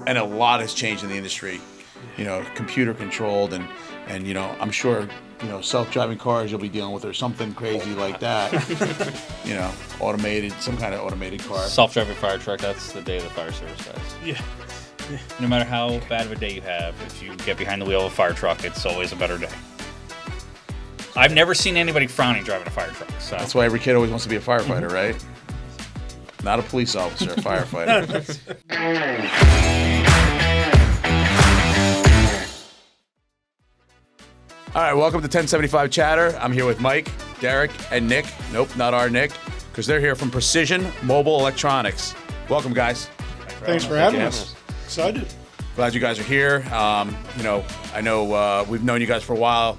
and a lot has changed in the industry. Computer controlled, and I'm sure self-driving cars you'll be dealing with or something crazy like that. Automated, some kind of automated car. Self-driving fire truck. That's the day of the fire service guys. Yeah. No matter how bad of a day you have, if you get behind the wheel of a fire truck, it's always a better day. I've never seen anybody frowning driving a fire truck. So. That's why every kid always wants to be a firefighter, right? Not a police officer, a firefighter. All right, welcome to 1075 Chatter. I'm here with Mike, Derek, and Nick. Nope, not our Nick, because they're here from Precision Mobile Electronics. Welcome, guys. Thanks for having us. Excited. Glad you guys are here. I know we've known you guys for a while.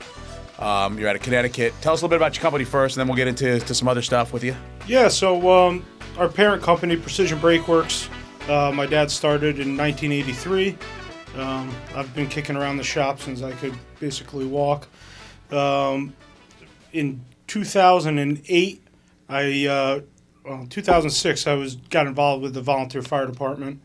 You're out of Connecticut. Tell us a little bit about your company first, and then we'll get into some other stuff with you. Yeah, so our parent company, Precision Brake Works, my dad started in 1983. I've been kicking around the shop since I could basically walk. In 2008, 2006, I got involved with the volunteer fire department,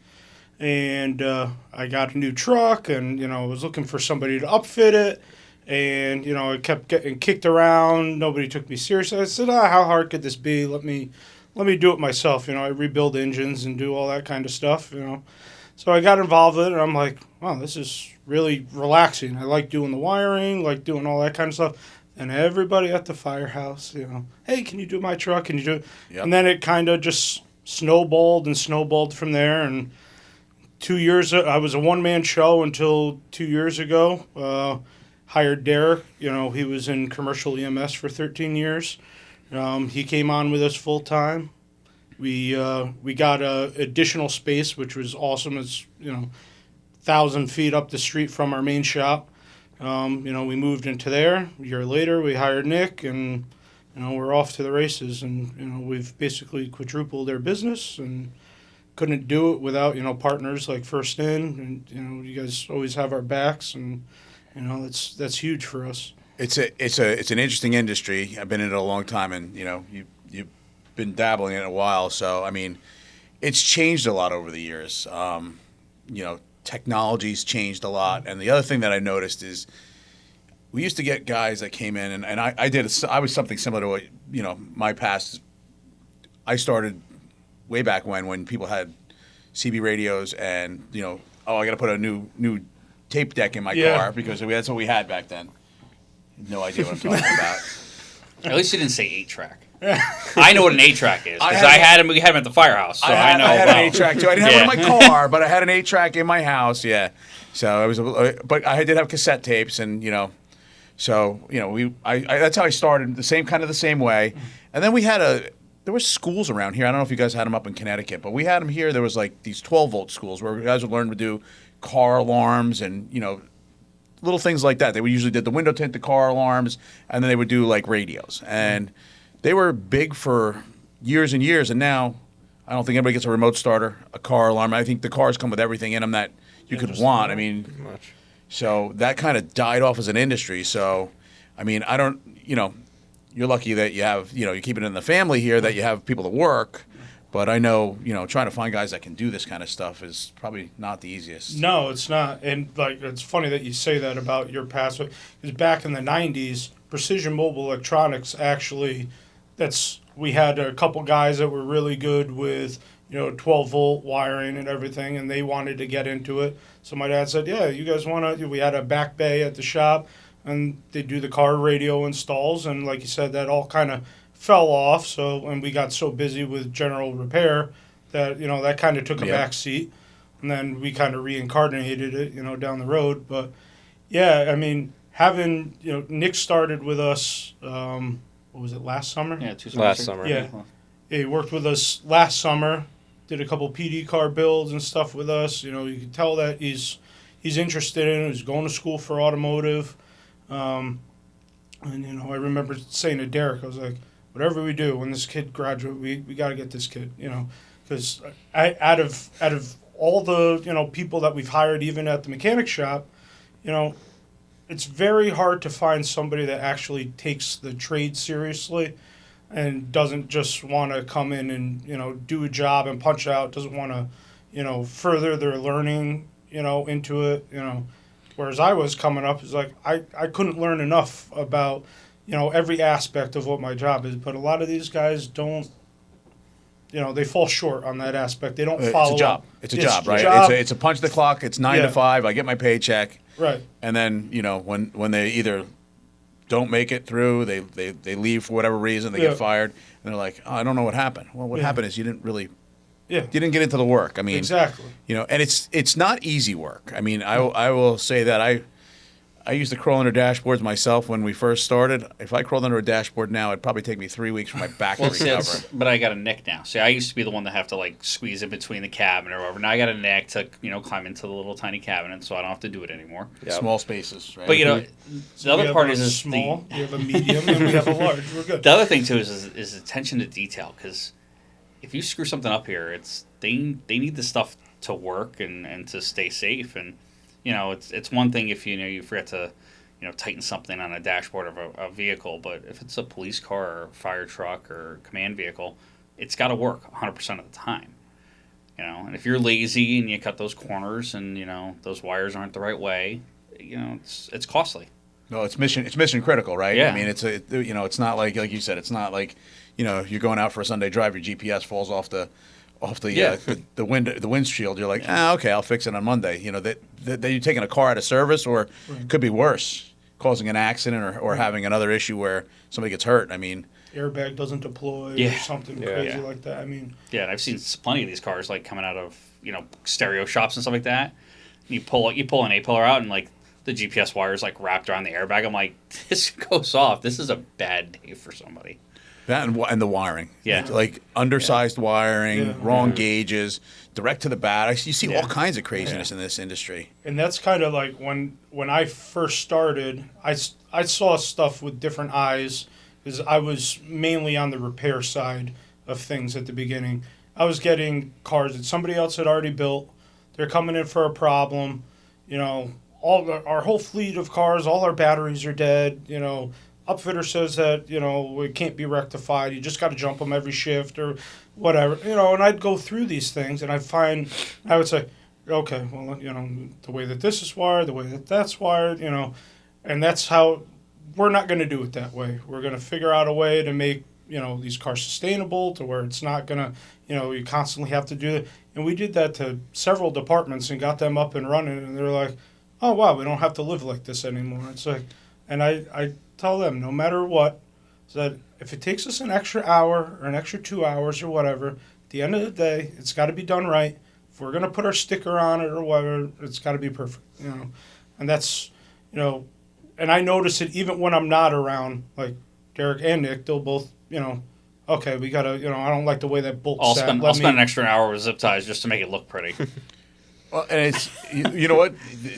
and I got a new truck, and I was looking for somebody to upfit it, and I kept getting kicked around. Nobody took me seriously. I said, how hard could this be? Let me do it myself. I rebuild engines and do all that kind of stuff. So I got involved with it, and I'm like, wow, this is really relaxing. I like doing the wiring, like doing all that kind of stuff. And everybody at the firehouse, hey, can you do my truck? Can you do it? Yep. And then it kind of just snowballed from there. And 2 years, I was a one-man show until 2 years ago. Hired Derek. He was in commercial EMS for 13 years. He came on with us full-time. We got additional space, which was awesome. It's 1,000 feet up the street from our main shop. We moved into there. A year later, we hired Nick, and we're off to the races. And we've basically quadrupled their business, and couldn't do it without partners like First In. And you guys always have our backs, and that's huge for us. It's an interesting industry. I've been in it a long time, and you've been dabbling in it a while. So I mean, it's changed a lot over the years. Technology's changed a lot, and the other thing that I noticed is we used to get guys that came in, and I was something similar to what my past. I started way back when people had CB radios, and I got to put a new tape deck in my car because that's what we had back then. No idea what I'm talking about. At least you didn't say 8-track. I know what an 8-track is because we had him at the firehouse, so I know. I had an 8-track too. I didn't have one in my car, but I had an 8-track in my house. Yeah, so it was. But I did have cassette tapes, and so that's how I started. The same way, and then there were schools around here. I don't know if you guys had them up in Connecticut, but we had them here. There was like these 12-volt schools where guys would learn to do car alarms and little things like that. They usually did the window tint, the car alarms, and then they would do like radios. And they were big for years and years. And now I don't think anybody gets a remote starter, a car alarm. I think the cars come with everything in them that you could want. I mean, so that kind of died off as an industry. So, I mean, I don't, you're lucky that you have, you keep it in the family here, that you have people to work. But I know, trying to find guys that can do this kind of stuff is probably not the easiest. No, it's not. And it's funny that you say that about your past. Because back in the 90s, Precision Mobile Electronics actually, we had a couple guys that were really good with 12-volt wiring and everything, and they wanted to get into it. So my dad said, yeah, you guys want to? We had a back bay at the shop, and they do the car radio installs. And like you said, that all kind of fell off. So, and we got so busy with general repair that that kind of took a back seat, and then we kind of reincarnated it down the road. But yeah, I mean, having Nick started with us. What was it, last summer? Yeah, 2 summers. Last summer. Yeah, he worked with us last summer. Did a couple PD car builds and stuff with us. You could tell that he's interested in it. He's going to school for automotive. And I remember saying to Derek, I was like, whatever we do when this kid graduates, we got to get this kid, because out of all the people that we've hired, even at the mechanic shop, it's very hard to find somebody that actually takes the trade seriously and doesn't just want to come in and do a job and punch out. Doesn't want to further their learning into it, Whereas I was coming up, it's like I couldn't learn enough about, every aspect of what my job is. But a lot of these guys don't, they fall short on that aspect. They don't follow It's a job. up. It's a job, right? Job. It's a punch the clock. It's 9 to 5. I get my paycheck. Right. And then, when they either don't make it through, they leave for whatever reason, they get fired, and they're like, oh, I don't know what happened. Well, what happened is you didn't get into the work. I mean, exactly. And it's not easy work. I mean, I will say that I used to crawl under dashboards myself when we first started. If I crawled under a dashboard now, it'd probably take me 3 weeks for my back to recover. But I got a Nick now. See, I used to be the one that have to squeeze in between the cabinet or whatever. Now I got a Nick to climb into the little tiny cabinet, so I don't have to do it anymore. Yep. Small spaces, right? But the other part is small. You have a medium and we have a large. We're good. The other thing too is attention to detail, because if you screw something up here, they need the stuff to work and to stay safe. And it's one thing if you forget to tighten something on a dashboard of a vehicle, but if it's a police car or fire truck or command vehicle, it's got to work 100% of the time. And if you're lazy and you cut those corners and those wires aren't the right way, it's costly. No, it's mission critical, right? Yeah. I mean, it's not like you said, it's not like you're going out for a Sunday drive, your GPS falls off the windshield. You're like, okay, I'll fix it on Monday. That you're taking a car out of service, or it could be worse, causing an accident or having another issue where somebody gets hurt. I mean, airbag doesn't deploy or something crazy like that. I mean, and I've seen plenty of these cars coming out of stereo shops and stuff like that. You pull an A-pillar out and the GPS wires wrapped around the airbag. I'm like, this goes off. This is a bad day for somebody. That and the wiring. Yeah. Undersized wiring, wrong gauges, direct to the bat. You see all kinds of craziness in this industry. And that's kind of like when I first started, I saw stuff with different eyes, because I was mainly on the repair side of things at the beginning. I was getting cars that somebody else had already built. They're coming in for a problem. Our whole fleet of cars, all our batteries are dead. Upfitter says that, it can't be rectified. You just got to jump them every shift or whatever. And I'd go through these things and I would say, okay, well, the way that this is wired, the way that that's wired, and that's how we're not going to do it that way. We're going to figure out a way to make, these cars sustainable to where it's not going to, you constantly have to do it. And we did that to several departments and got them up and running. And they're like, oh, wow, we don't have to live like this anymore. It's like, and I tell them, no matter what, that if it takes us an extra hour or an extra 2 hours or whatever, at the end of the day, it's got to be done right. If we're going to put our sticker on it or whatever, it's got to be perfect, And that's, and I notice it even when I'm not around, like Derek and Nick, they'll both, okay, we got to, I don't like the way that bolt I'll sat. spend an extra hour with zip ties just to make it look pretty. Well, and it's you know what,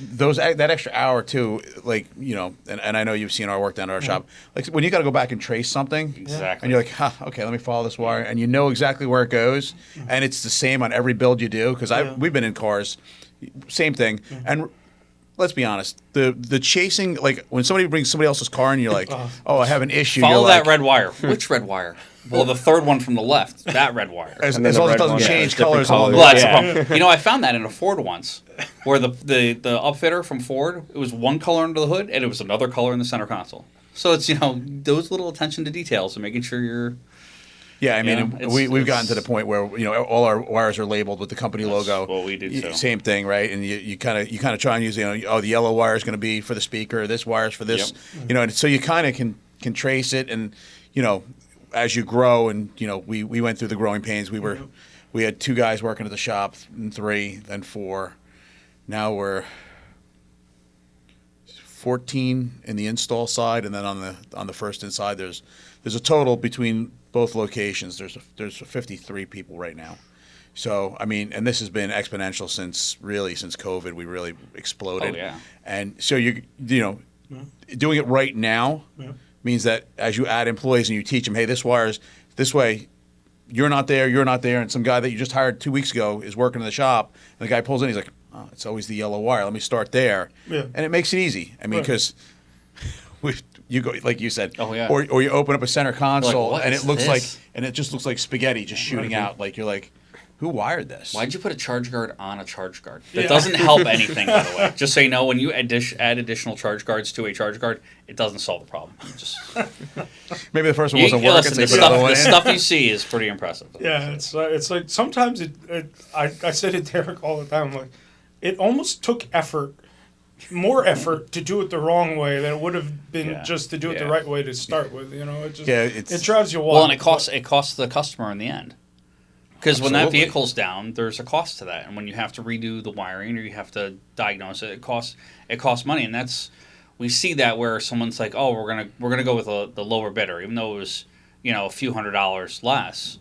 that extra hour too, and I know you've seen our work down at our shop. When you got to go back and trace something, exactly, and you're like, okay, let me follow this wire, and you know exactly where it goes, and it's the same on every build you do. Because we've been in cars, same thing, and let's be honest, the chasing, when somebody brings somebody else's car and you're like, oh, I have an issue. Follow that red wire. Which red wire? Well, the third one from the left, that red wire. As long as it doesn't change colors. Well, that's the problem. I found that in a Ford once, where the upfitter from Ford, it was one color under the hood, and it was another color in the center console. So it's, those little attention to details and making sure you're... Yeah, I mean, we've gotten to the point where, all our wires are labeled with the company logo. Well, we do too. Same thing, right? And you kind of try and use, the yellow wire is going to be for the speaker, this wire is for this, and so you kind of can trace it, and, as you grow, and we went through the growing pains. We had 2 guys working at the shop, and 3, then 4. Now we're 14 in the install side, and then on the first inside, there's a total between both locations. There's 53 people right now. So I mean, and this has been exponential since COVID. We really exploded. Oh yeah. And so doing it right now. Yeah. Means that as you add employees and you teach them, hey, this wire's this way, you're not there, and some guy that you just hired 2 weeks ago is working in the shop, and the guy pulls in, he's like, oh, it's always the yellow wire. Let me start there. Yeah. And it makes it easy. I mean, because you go, like you said, or you open up a center console, and it just looks like spaghetti just shooting out. Like you're like, who wired this? Why'd you put a charge guard on a charge guard? That doesn't help anything, by the way. Just so you know, when you add additional charge guards to a charge guard, it doesn't solve the problem. Just Maybe the first one wasn't working. Listen, the stuff you see is pretty impressive. Yeah, it's like sometimes I say to Derek all the time, like, it almost took more effort to do it the wrong way than it would have been just to do it the right way to start with. You know, it drives you wild. Well, and it costs the customer in the end. Because when that vehicle's down, there's a cost to that, and when you have to redo the wiring or you have to diagnose it, it costs money, and we see that where someone's like, oh, we're gonna go with the lower bidder, even though it was a few $100s less,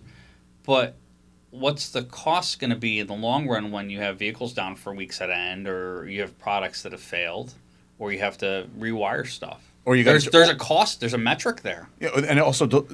but what's the cost going to be in the long run when you have vehicles down for weeks at end, or you have products that have failed, or you have to rewire stuff? Or there's a cost, there's a metric there. Yeah, and also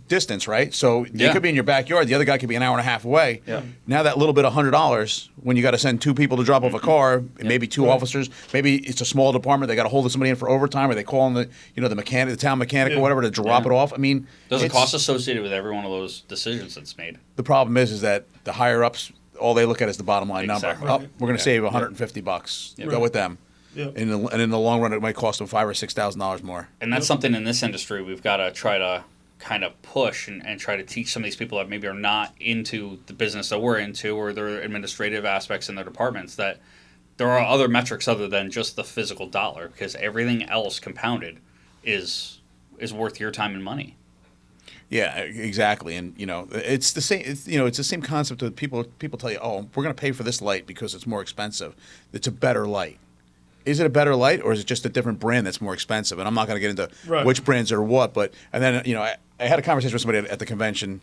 distance, right? So you could be in your backyard, the other guy could be an hour and a half away. Yeah. Now that little bit of $100, when you got to send 2 people to drop off a car, maybe 2 officers, maybe it's a small department, they got to hold somebody in for overtime, or they call in the mechanic, the town mechanic or whatever to drop it off. I mean, there's a cost associated with every one of those decisions that's made. The problem is that the higher ups, all they look at is the bottom line number. Exactly. Oh, we're going to save $150. Go with them. Yep. And in the long run, it might cost them $5,000 or $6,000 more. And that's something in this industry we've got to try to kind of push and try to teach some of these people that maybe are not into the business that we're into, or their administrative aspects in their departments, that there are other metrics other than just the physical dollar, because everything else compounded is worth your time and money. Yeah, exactly. And it's the same. It's the same concept that people tell you, oh, we're going to pay for this light because it's more expensive. It's a better light. Is it a better light, or is it just a different brand that's more expensive? And I'm not going to get into which brands are what, but and then I had a conversation with somebody at the convention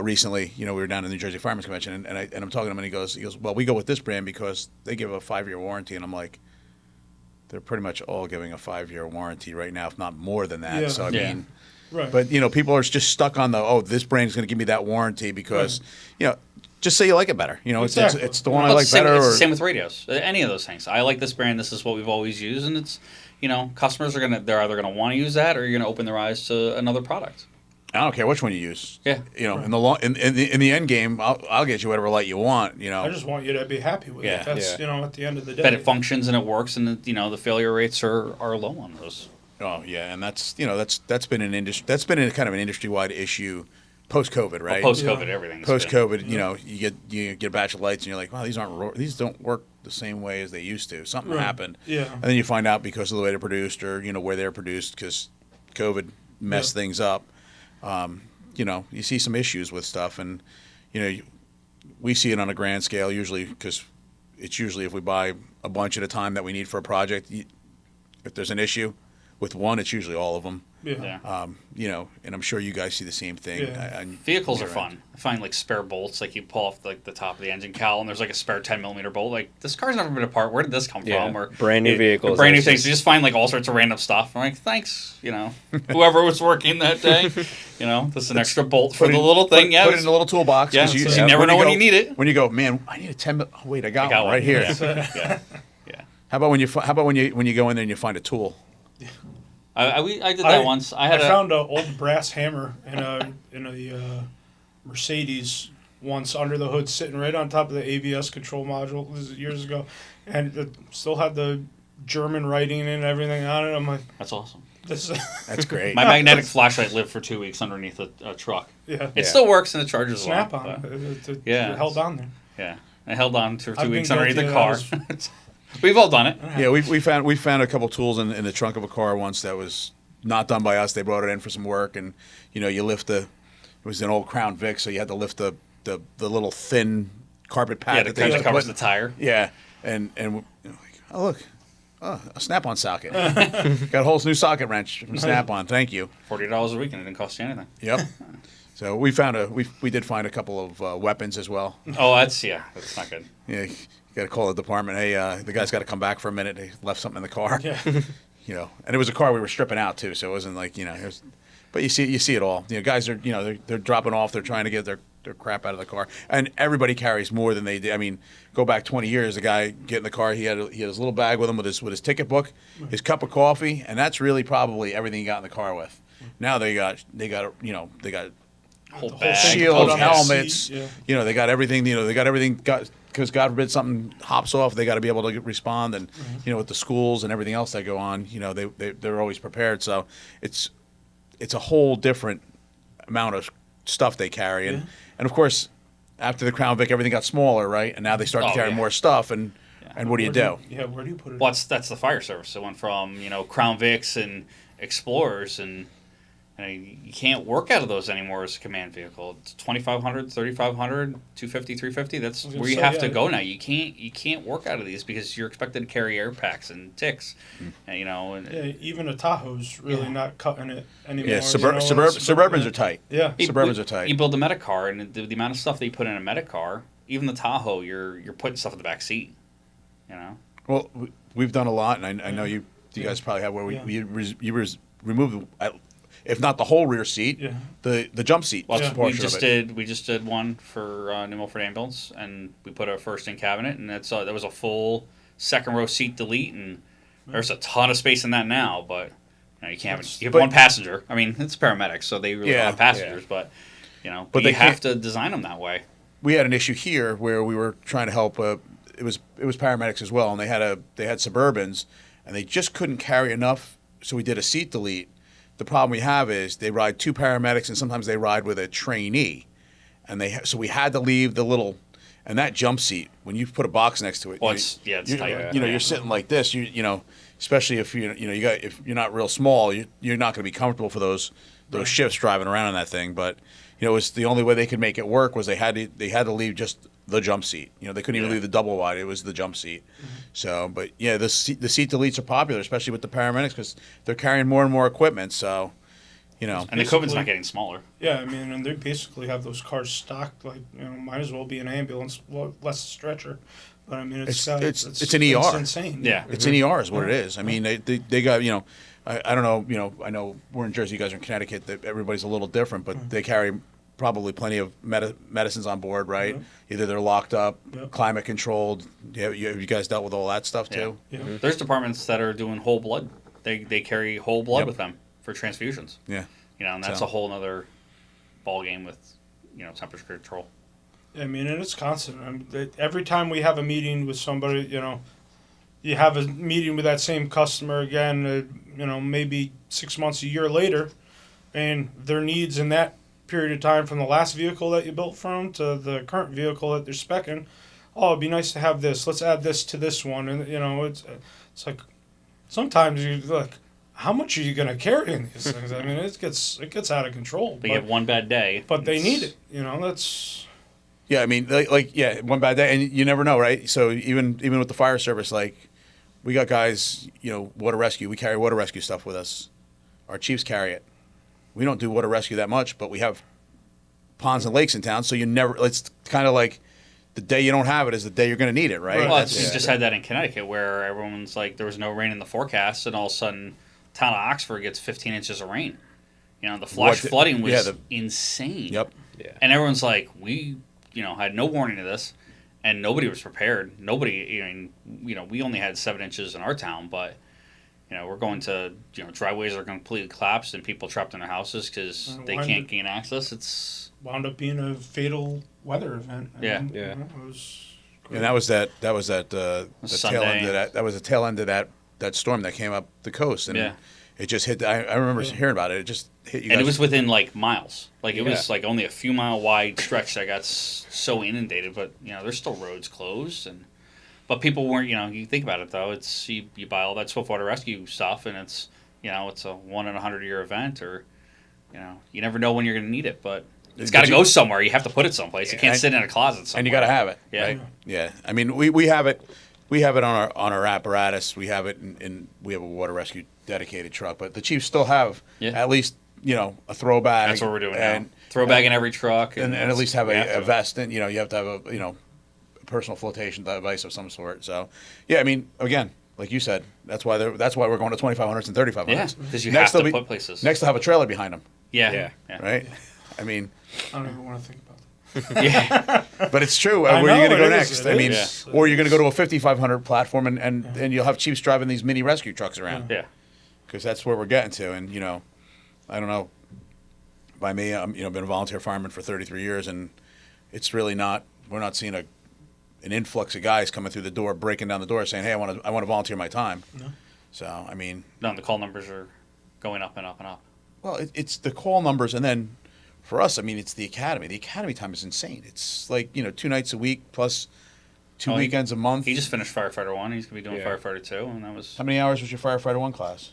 recently. We were down in the New Jersey Firemen's Convention, and I'm talking to him, and he goes, well, we go with this brand because they give a 5-year warranty, and I'm like, they're pretty much all giving a 5-year warranty right now, if not more than that. Yeah. So I mean, but people are just stuck on this brand is going to give me that warranty because just say you like it better. Exactly. It's the one I like better. It's the same with radios. Any of those things. I like this brand. This is what we've always used, and it's customers they're either gonna want to use that, or you're gonna open their eyes to another product. I don't care which one you use. Yeah. In the end game, I'll get you whatever light you want. I just want you to be happy with it. That's at the end of the day. That it functions and it works, and the failure rates are low on those. Oh yeah, and that's been an industry kind of an industry-wide issue. Post-COVID, right? Post-COVID, everything. Post-COVID, you get a batch of lights, and you're like, wow, these don't work the same way as they used to. Something happened, and then you find out because of the way they're produced, or where they're produced, because COVID messed things up. You see some issues with stuff, and we see it on a grand scale usually, because it's usually if we buy a bunch at a time that we need for a project. If there's an issue with one, it's usually all of them. Yeah. And I'm sure you guys see the same thing. Yeah. Vehicles are fun. I find like spare bolts, like you pull off like the top of the engine cowl, and there's like a spare 10mm bolt. Like, this car's never been apart. Where did this come from? Or brand new vehicles, brand new things. You just find like all sorts of random stuff. I'm like, thanks, whoever was working that day. This is an extra bolt for the little thing. Put it in a little toolbox. Yeah, you never know when you need it. When you go, man, I need a 10. Oh, wait, I got one right here. Yeah. How about when you go in there and you find a tool? I did that once. I found an old brass hammer in a Mercedes once under the hood, sitting right on top of the ABS control module. This is years ago, and it still had the German writing and everything on it. I'm like, that's awesome. That's great. My magnetic flashlight lived for 2 weeks underneath a truck. Yeah, it still works and it charges. Snap on it. It held on there. Yeah, I held on for 2 weeks underneath the car. We've all done it. Yeah, we found a couple tools in the trunk of a car once that was not done by us. They brought it in for some work, and you lift it was an old Crown Vic, so you had to lift the little thin carpet pad that covers the tire. Yeah, and oh look, a Snap-on socket. Got a whole new socket wrench from Snap-on. Thank you. $40 a week, and it didn't cost you anything. Yep. So we did find a couple of weapons as well. Oh, that's not good. Yeah. You got to call the department. Hey, the guy's got to come back for a minute. They left something in the car. Yeah. And it was a car we were stripping out too, so it wasn't like but you see it all. Guys are they're dropping off. They're trying to get their crap out of the car, and everybody carries more than they do. I mean, go back 20 years. The guy get in the car. He had his little bag with him with his ticket book, his cup of coffee, and that's really probably everything he got in the car with. Now they got whole The whole bag, thing shields, put on the helmets. seat, yeah. You know, they got everything. You know, they got everything. Because God forbid something hops off, they got to be able to respond. And you know, with the schools and everything else that go on, you know, they're always prepared. So it's a whole different amount of stuff they carry. And of course, after the Crown Vic, everything got smaller, right? And now they start to carry more stuff. And what do you do? Where do you put it? Well, that's the fire service. It went from Crown Vics and Explorers, and you can't work out of those anymore as a command vehicle. It's 2,500, 3,500, 250, 350. That's where you have to go now. You can't work out of these because you're expected to carry air packs and ticks, and even a Tahoe's really not cutting it anymore. Yeah, Suburbans are tight. Yeah, Suburbans are tight. You build a Medicar, and the amount of stuff that you put in a Medicar, even the Tahoe, you're putting stuff in the back seat. Well, we've done a lot, and I know you guys probably have where you remove, if not the whole rear seat, the jump seat. Well, we just did one for New Milford Ambulance, and we put a first in cabinet, and there was a full second row seat delete, and there's a ton of space in that now, but you can't. You have one passenger. I mean, it's paramedics, so they really don't have passengers, but but you have to design them that way. We had an issue here where we were trying to help. It was paramedics as well, and they had Suburbans, and they just couldn't carry enough, so we did a seat delete. The problem we have is they ride two paramedics, and sometimes they ride with a trainee, and so we had to leave the little, and that jump seat when you put a box next to it. Well, it's tight. You're sitting like this. Especially if if you're not real small, you're not going to be comfortable for those shifts driving around in that thing. But it was the only way they could make it work was they had to leave just the jump seat. They couldn't even leave the double wide. It was the jump seat. So, but yeah, the seat deletes are popular, especially with the paramedics because they're carrying more and more equipment. So, and the equipment's not getting smaller. Yeah, I mean, and they basically have those cars stocked like might as well be an ambulance, less a stretcher. But I mean, it's an ER. It's insane. Yeah, it's an ER is what it is. I mean, they got I don't know. I know we're in Jersey, you guys are in Connecticut. That everybody's a little different, but they carry probably plenty of medicines on board, right? Either they're locked up, climate controlled. Have you guys dealt with all that stuff too? Yeah. There's departments that are doing whole blood. They carry whole blood with them for transfusions. Yeah. And that's a whole other ball game with temperature control. I mean, and it's constant. Every time we have a meeting with somebody, you have a meeting with that same customer again, maybe 6 months, a year later, and their needs in that period of time from the last vehicle that you built from to the current vehicle that they're speccing. Oh, it'd be nice to have this. Let's add this to this one. And, it's like sometimes you're like, how much are you going to carry in these things? I mean, it gets out of control. They get one bad day. But they need it. That's... Yeah, I mean, one bad day, and you never know, right? So even with the fire service, we got guys, water rescue. We carry water rescue stuff with us. Our chiefs carry it. We don't do water rescue that much, but we have ponds and lakes in town, so it's kind of like the day you don't have it is the day you're going to need it, right? Well, you just had that in Connecticut where everyone's like, there was no rain in the forecast, and all of a sudden, town of Oxford gets 15 inches of rain. The flash flooding was insane. Yep. Yeah. And everyone's like, we, had no warning of this, and nobody was prepared. Nobody, we only had 7 inches in our town, but, we're going to, driveways are completely collapsed and people trapped in their houses because they can't gain access. It's wound up being a fatal weather event. And, it was great. And that was the tail end of that storm that came up the coast, and it just hit. I remember hearing about it. It just hit you guys. And it was within miles. It was only a few mile wide stretch that got so inundated. But there's still roads closed, but people weren't. You think about it though. It's you buy all that swiftwater rescue stuff, and it's it's a 1 in 100 year event, or you never know when you're going to need it, but. It's got to go somewhere. You have to put it someplace. It can't sit in a closet somewhere. And you got to have it. Yeah. Right? Yeah. I mean, we have it. We have it on our apparatus. We have it in we have a water rescue dedicated truck. But the Chiefs still have at least a throw bag. That's what we're doing now. Throw bag in every truck, and at least have a vest. And you have to have a personal flotation device of some sort. So I mean, again, like you said, that's why we're going to 2500s and 3500s. Yeah, because you have to put places. Next, they'll have a trailer behind them. Yeah. Right. I mean, I don't even want to think about that. Yeah. But it's true. Where are you going to go next? I mean, Yeah. or you're going to go to a 5500 platform and you'll have Chiefs driving these mini rescue trucks around. Yeah. Because that's where we're getting to. And, I don't know. by me. Been a volunteer fireman for 33 years, and it's really not. We're not seeing an influx of guys coming through the door, breaking down the door, saying, "Hey, I want to volunteer my time." No. So I mean, No, the call numbers are going up and up and up. well, it's the call numbers, and then for us, I mean, it's the academy. The academy time is insane. It's like 2 nights a week plus 2 weekends a month. He just finished firefighter 1. He's gonna be doing Yeah. firefighter 2, and that was How many hours was your firefighter 1 class?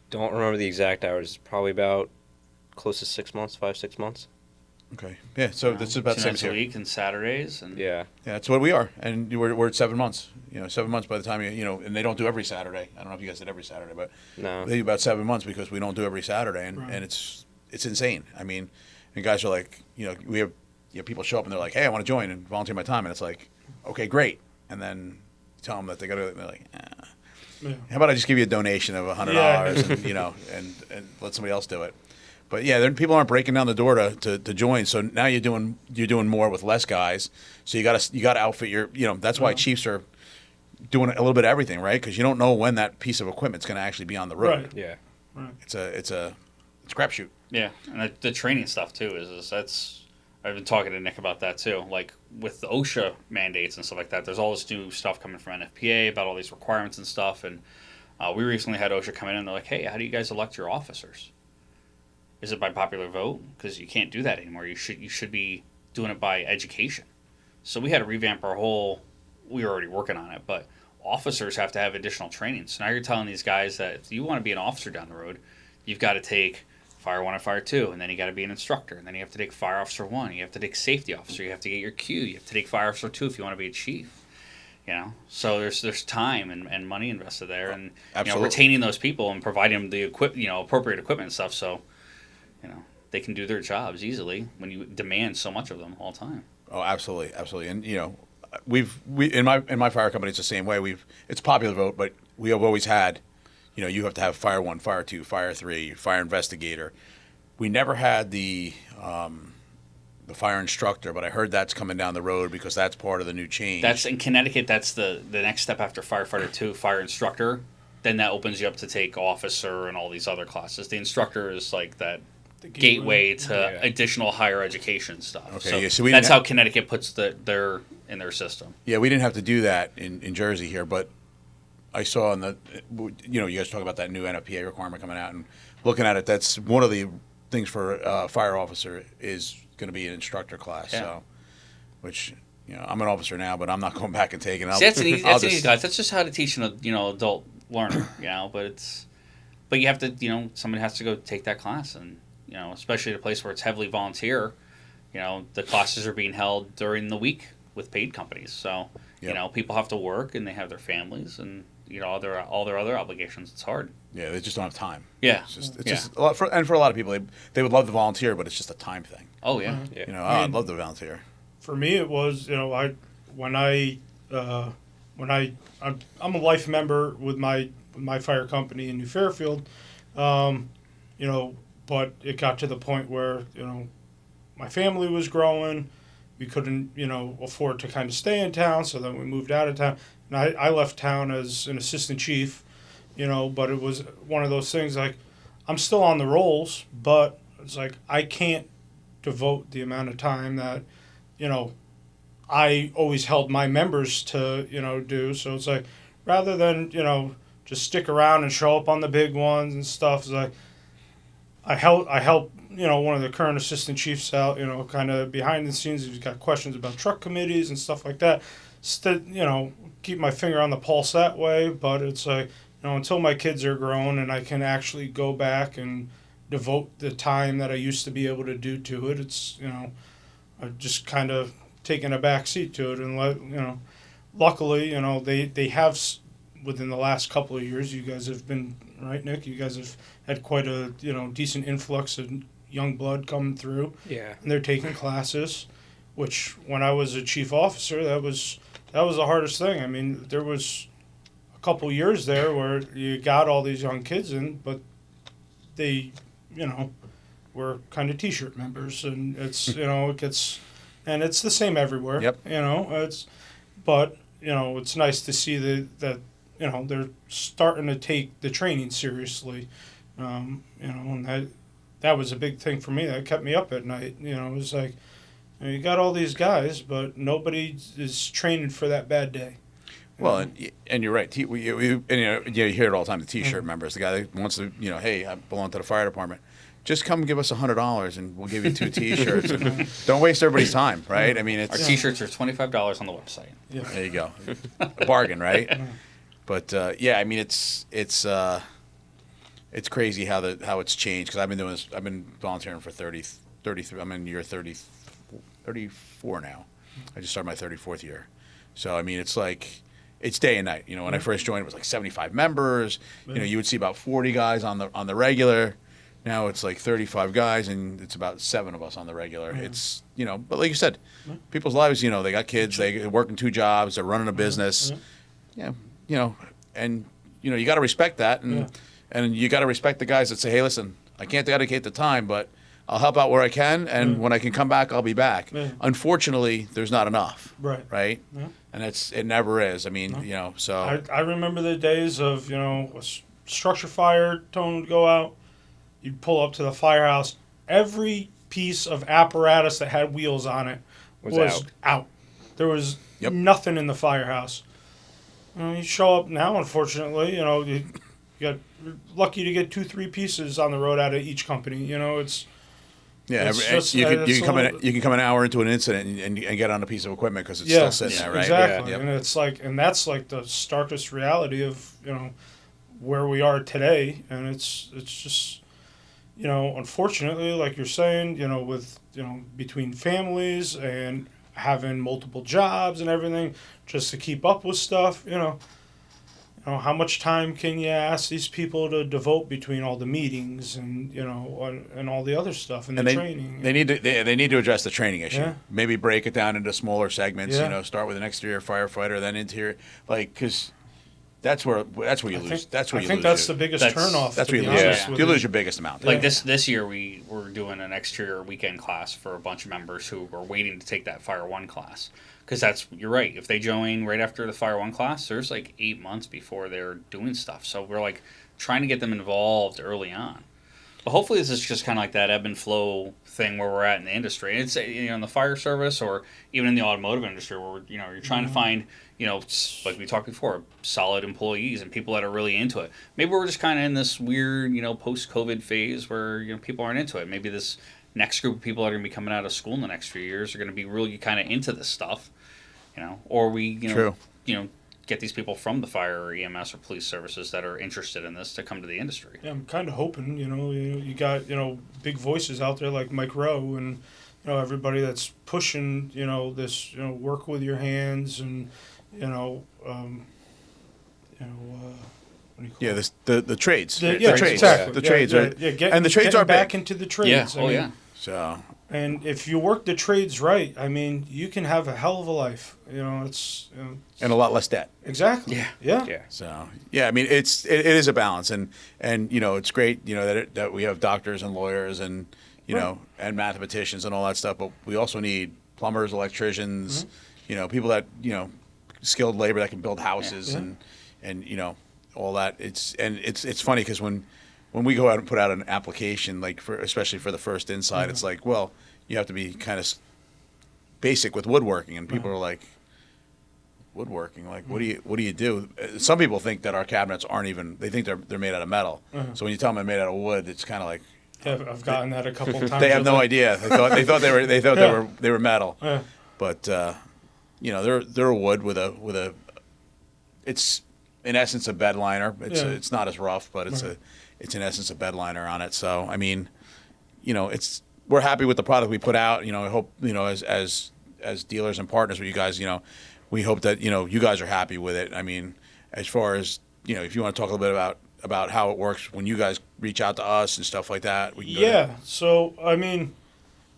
Don't remember the exact hours. Probably about close to 6 months, 5-6 months. Okay, yeah. So that's about the 2 same nights as a here. week and Saturdays, and Yeah. Yeah, that's what we are, and we're at 7 months. 7 months by the time and they don't do every Saturday. I don't know if you guys did every Saturday, but No. they do about 7 months because we don't do every Saturday, and, Right. and it's insane. I mean, and guys are like, we have people show up and they're like, hey, I want to join and volunteer my time, and it's like, okay, great, and then you tell them that they got to, they're like, Yeah. how about I just give you a donation of $100 and and let somebody else do it. But yeah, then people aren't breaking down the door to join. So now you're doing more with less guys. So you got to outfit your that's why Chiefs are doing a little bit of everything, right? Because you don't know when that piece of equipment's going to actually be on the road. Right. Yeah. Right. It's a crapshoot. yeah, and the training stuff too is that's. I've been talking to Nick about that too. Like with the OSHA mandates and stuff like that, there's all this new stuff coming from NFPA about all these requirements and stuff. And we recently had OSHA come in and they're like, hey, how do you guys elect your officers? Is it by popular vote? Because you can't do that anymore. You should be doing it by education. So we had to revamp our whole. We were already working on it, but officers have to have additional training. So now you're telling these guys that if you want to be an officer down the road, you've got to take Fire 1 and Fire 2, and then you got to be an instructor, and then you have to take Fire Officer 1, you have to take Safety Officer, you have to get your Q, you have to take Fire Officer 2 if you want to be a chief. So there's time and money invested there, and Absolutely. retaining those people and providing them the appropriate equipment and stuff, so they can do their jobs easily when you demand so much of them all the time. Oh, absolutely, absolutely. And we in my fire company, it's the same way. It's popular vote, but we have always had, you have to have Fire 1, Fire 2, Fire 3, Fire Investigator. We never had the fire instructor, but I heard that's coming down the road because that's part of the new change. That's in Connecticut. That's the next step after firefighter 2, fire instructor. Then that opens you up to take officer and all these other classes. The instructor is like that The gateway to Yeah. additional higher education stuff. Okay, so we that's didn't how Connecticut puts their in their system. Yeah, we didn't have to do that in Jersey here, but I saw you guys talk about that new NFPA requirement coming out, and looking at it, that's one of the things for a fire officer is going to be an instructor class. Yeah. So, which I'm an officer now, but I'm not going back and taking it. See, that's an easy guys. That's just how to teach an adult learner. But you have to somebody has to go take that class, and especially at a place where it's heavily volunteer. The classes are being held during the week with paid companies, so Yep. people have to work and they have their families and all their other obligations. It's hard. Yeah, they just don't have time. Yeah. It's just a lot for a lot of people. They would love to volunteer, but it's just a time thing. Oh yeah. Yeah. I'd love to volunteer. For me, it was I'm a life member with my fire company in New Fairfield, but it got to the point where my family was growing, we couldn't afford to kind of stay in town, so then we moved out of town, and I left town as an assistant chief, but it was one of those things like I'm still on the rolls, but it's like I can't devote the amount of time that I always held my members to, do. So it's like, rather than, just stick around and show up on the big ones and stuff, it's like, I help, one of the current assistant chiefs out, kind of behind the scenes. If he's got questions about truck committees and stuff like that, keep my finger on the pulse that way. But it's like, until my kids are grown and I can actually go back and devote the time that I used to be able to do to it, it's, I've just kind of taken a back seat to it, and luckily, they have within the last couple of years. You guys have been right, Nick. You guys have had quite a decent influx of young blood coming through. Yeah. And they're taking classes, which when I was a chief officer, that was the hardest thing. I mean, there was a couple years there where you got all these young kids in, but they, were kind of T-shirt members, and it's it gets. And it's the same everywhere. Yep. It's nice to see that they're starting to take the training seriously. And that was a big thing for me. That kept me up at night. You know, it was like, you got all these guys, but nobody is training for that bad day. Well, and you're right. And, you hear it all the time. The T-shirt members, the guy that wants to, hey, I belong to the fire department. Just come give us $100 and we'll give you 2 T-shirts. And don't waste everybody's time, right? I mean, Our T-shirts are $25 on the website. Yeah. There you go, a bargain, right? But I mean, it's crazy how it's changed, because I've been doing this. I've been volunteering for 33. I'm in year 34 now. I just started my 34th year. So I mean, it's like, it's day and night. When I first joined, it was like 75 members. You would see about 40 guys on the regular. Now it's like 35 guys, and it's about 7 of us on the regular. It's but like you said, people's lives. They got kids. They're working 2 jobs. They're running a business. Yeah. And you got to respect that, and you got to respect the guys that say, hey, listen, I can't dedicate the time, but I'll help out where I can, and when I can come back, I'll be back. Unfortunately, there's not enough. Right. And it never is. I mean, so I remember the days of a structure fire tone would go out. You'd pull up to the firehouse. Every piece of apparatus that had wheels on it was out. There was nothing in the firehouse. You show up now, unfortunately, you got lucky to get 2-3 pieces on the road out of each company. You can come an hour into an incident and get on a piece of equiment because it's still sitting there, right? Exactly. And it's like, and that's like the starkest reality of where we are today, and it's just. Unfortunately, like you're saying, with, between families and having multiple jobs and everything, just to keep up with stuff, how much time can you ask these people to devote between all the meetings and, and all the other stuff and training? They need to address the training issue. Yeah. Maybe break it down into smaller segments, Yeah. Start with an exterior firefighter, then interior, because that's where you lose. I think that's the biggest turnoff. That's where you lose. You lose your biggest amount. Like this year, we were doing an exterior weekend class for a bunch of members who were waiting to take that Fire 1 class. Because you're right. If they join right after the Fire 1 class, there's like 8 months before they're doing stuff. So we're like trying to get them involved early on. But hopefully this is just kind of like that ebb and flow thing where we're at in the industry. And it's in the fire service or even in the automotive industry where you're trying to find like we talked before, solid employees and people that are really into it. Maybe we're just kind of in this weird post-COVID phase where people aren't into it. Maybe this next group of people that are going to be coming out of school in the next few years are going to be really kind of into this stuff, or we get these people from the fire or EMS or police services that are interested in this to come to the industry. Yeah, I'm kind of hoping, you got, big voices out there like Mike Rowe and, everybody that's pushing, this, work with your hands and, what do you call it? The trades. The trades. Exactly. The trades are, and the trades are back big. into the trades. Yeah. So. And if you work the trades right, I mean, you can have a hell of a life. It's and a lot less debt. Exactly. Yeah. So I mean, it is a balance, and it's great, that we have doctors and lawyers and and mathematicians and all that stuff, but we also need plumbers, electricians, people that skilled labor that can build houses and all that. It's funny because when we go out and put out an application, like especially for the first inside, it's like, well, you have to be kind of basic with woodworking, and people are like, woodworking, like what do you do? Some people think that our cabinets aren't even. They think they're made out of metal. So when you tell them they're made out of wood, it's kind of like. I've gotten that a couple times. They have no idea. They thought they were metal. But they're wood with a. It's in essence a bed liner. It's not as rough, but it's in essence a bed liner on it. So I mean, we're happy with the product we put out. I hope as dealers and partners with you guys, we hope that you guys are happy with it. I mean, as far as if you want to talk a little bit about how it works when you guys reach out to us and stuff like that. We can go ahead. So I mean,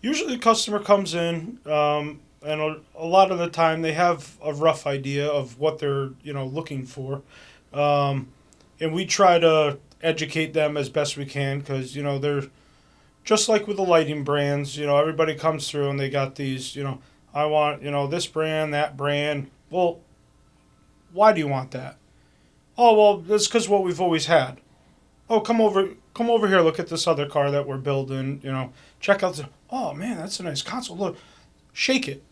usually the customer comes in, and a lot of the time they have a rough idea of what they're looking for, and we try to educate them as best we can because they're just like with the lighting brands. Everybody comes through and they got these. I want this brand, that brand. Well, why do you want that? Oh, well, that's because what we've always had. oh, come over here, look at this other car that we're building, check out oh man, that's a nice console. Look, shake it.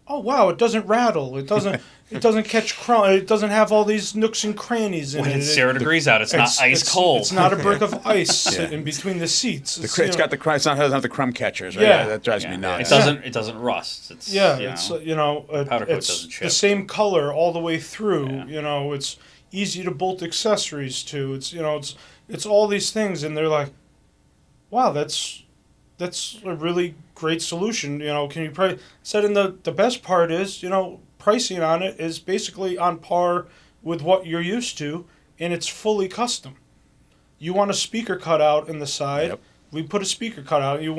Oh wow, it doesn't rattle. It doesn't catch crumb. It doesn't have all these nooks and crannies in it. When it's 0 degrees out, it's not ice cold. It's not a brick of ice in between the seats. It's got the crumb. It doesn't have the crumb catchers, right? Yeah. That drives me nuts. It doesn't rust. It's powder coat doesn't chip. The same color all the way through. Yeah. It's easy to bolt accessories to. It's all these things, and they're like, wow, that's a really great solution. Can you probably said, and the best part is, pricing on it is basically on par with what you're used to, and it's fully custom. You want a speaker cutout in the side, Yep. we put a speaker cutout. You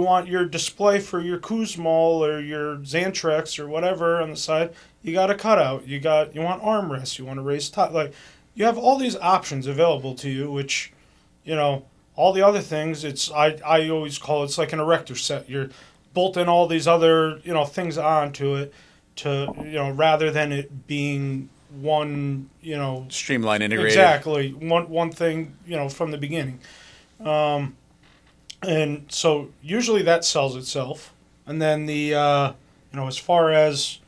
want your display for your Kuzmal or your Xantrex or whatever on the side, you got a cutout. You want armrests, you want to raise top, like you have all these options available to you, which, all the other things, I always call it's like an erector set. You're bolting all these other, things onto it to, rather than it being one, Streamline integrated. exactly, one thing, from the beginning. And so usually that sells itself. And then the, as far as,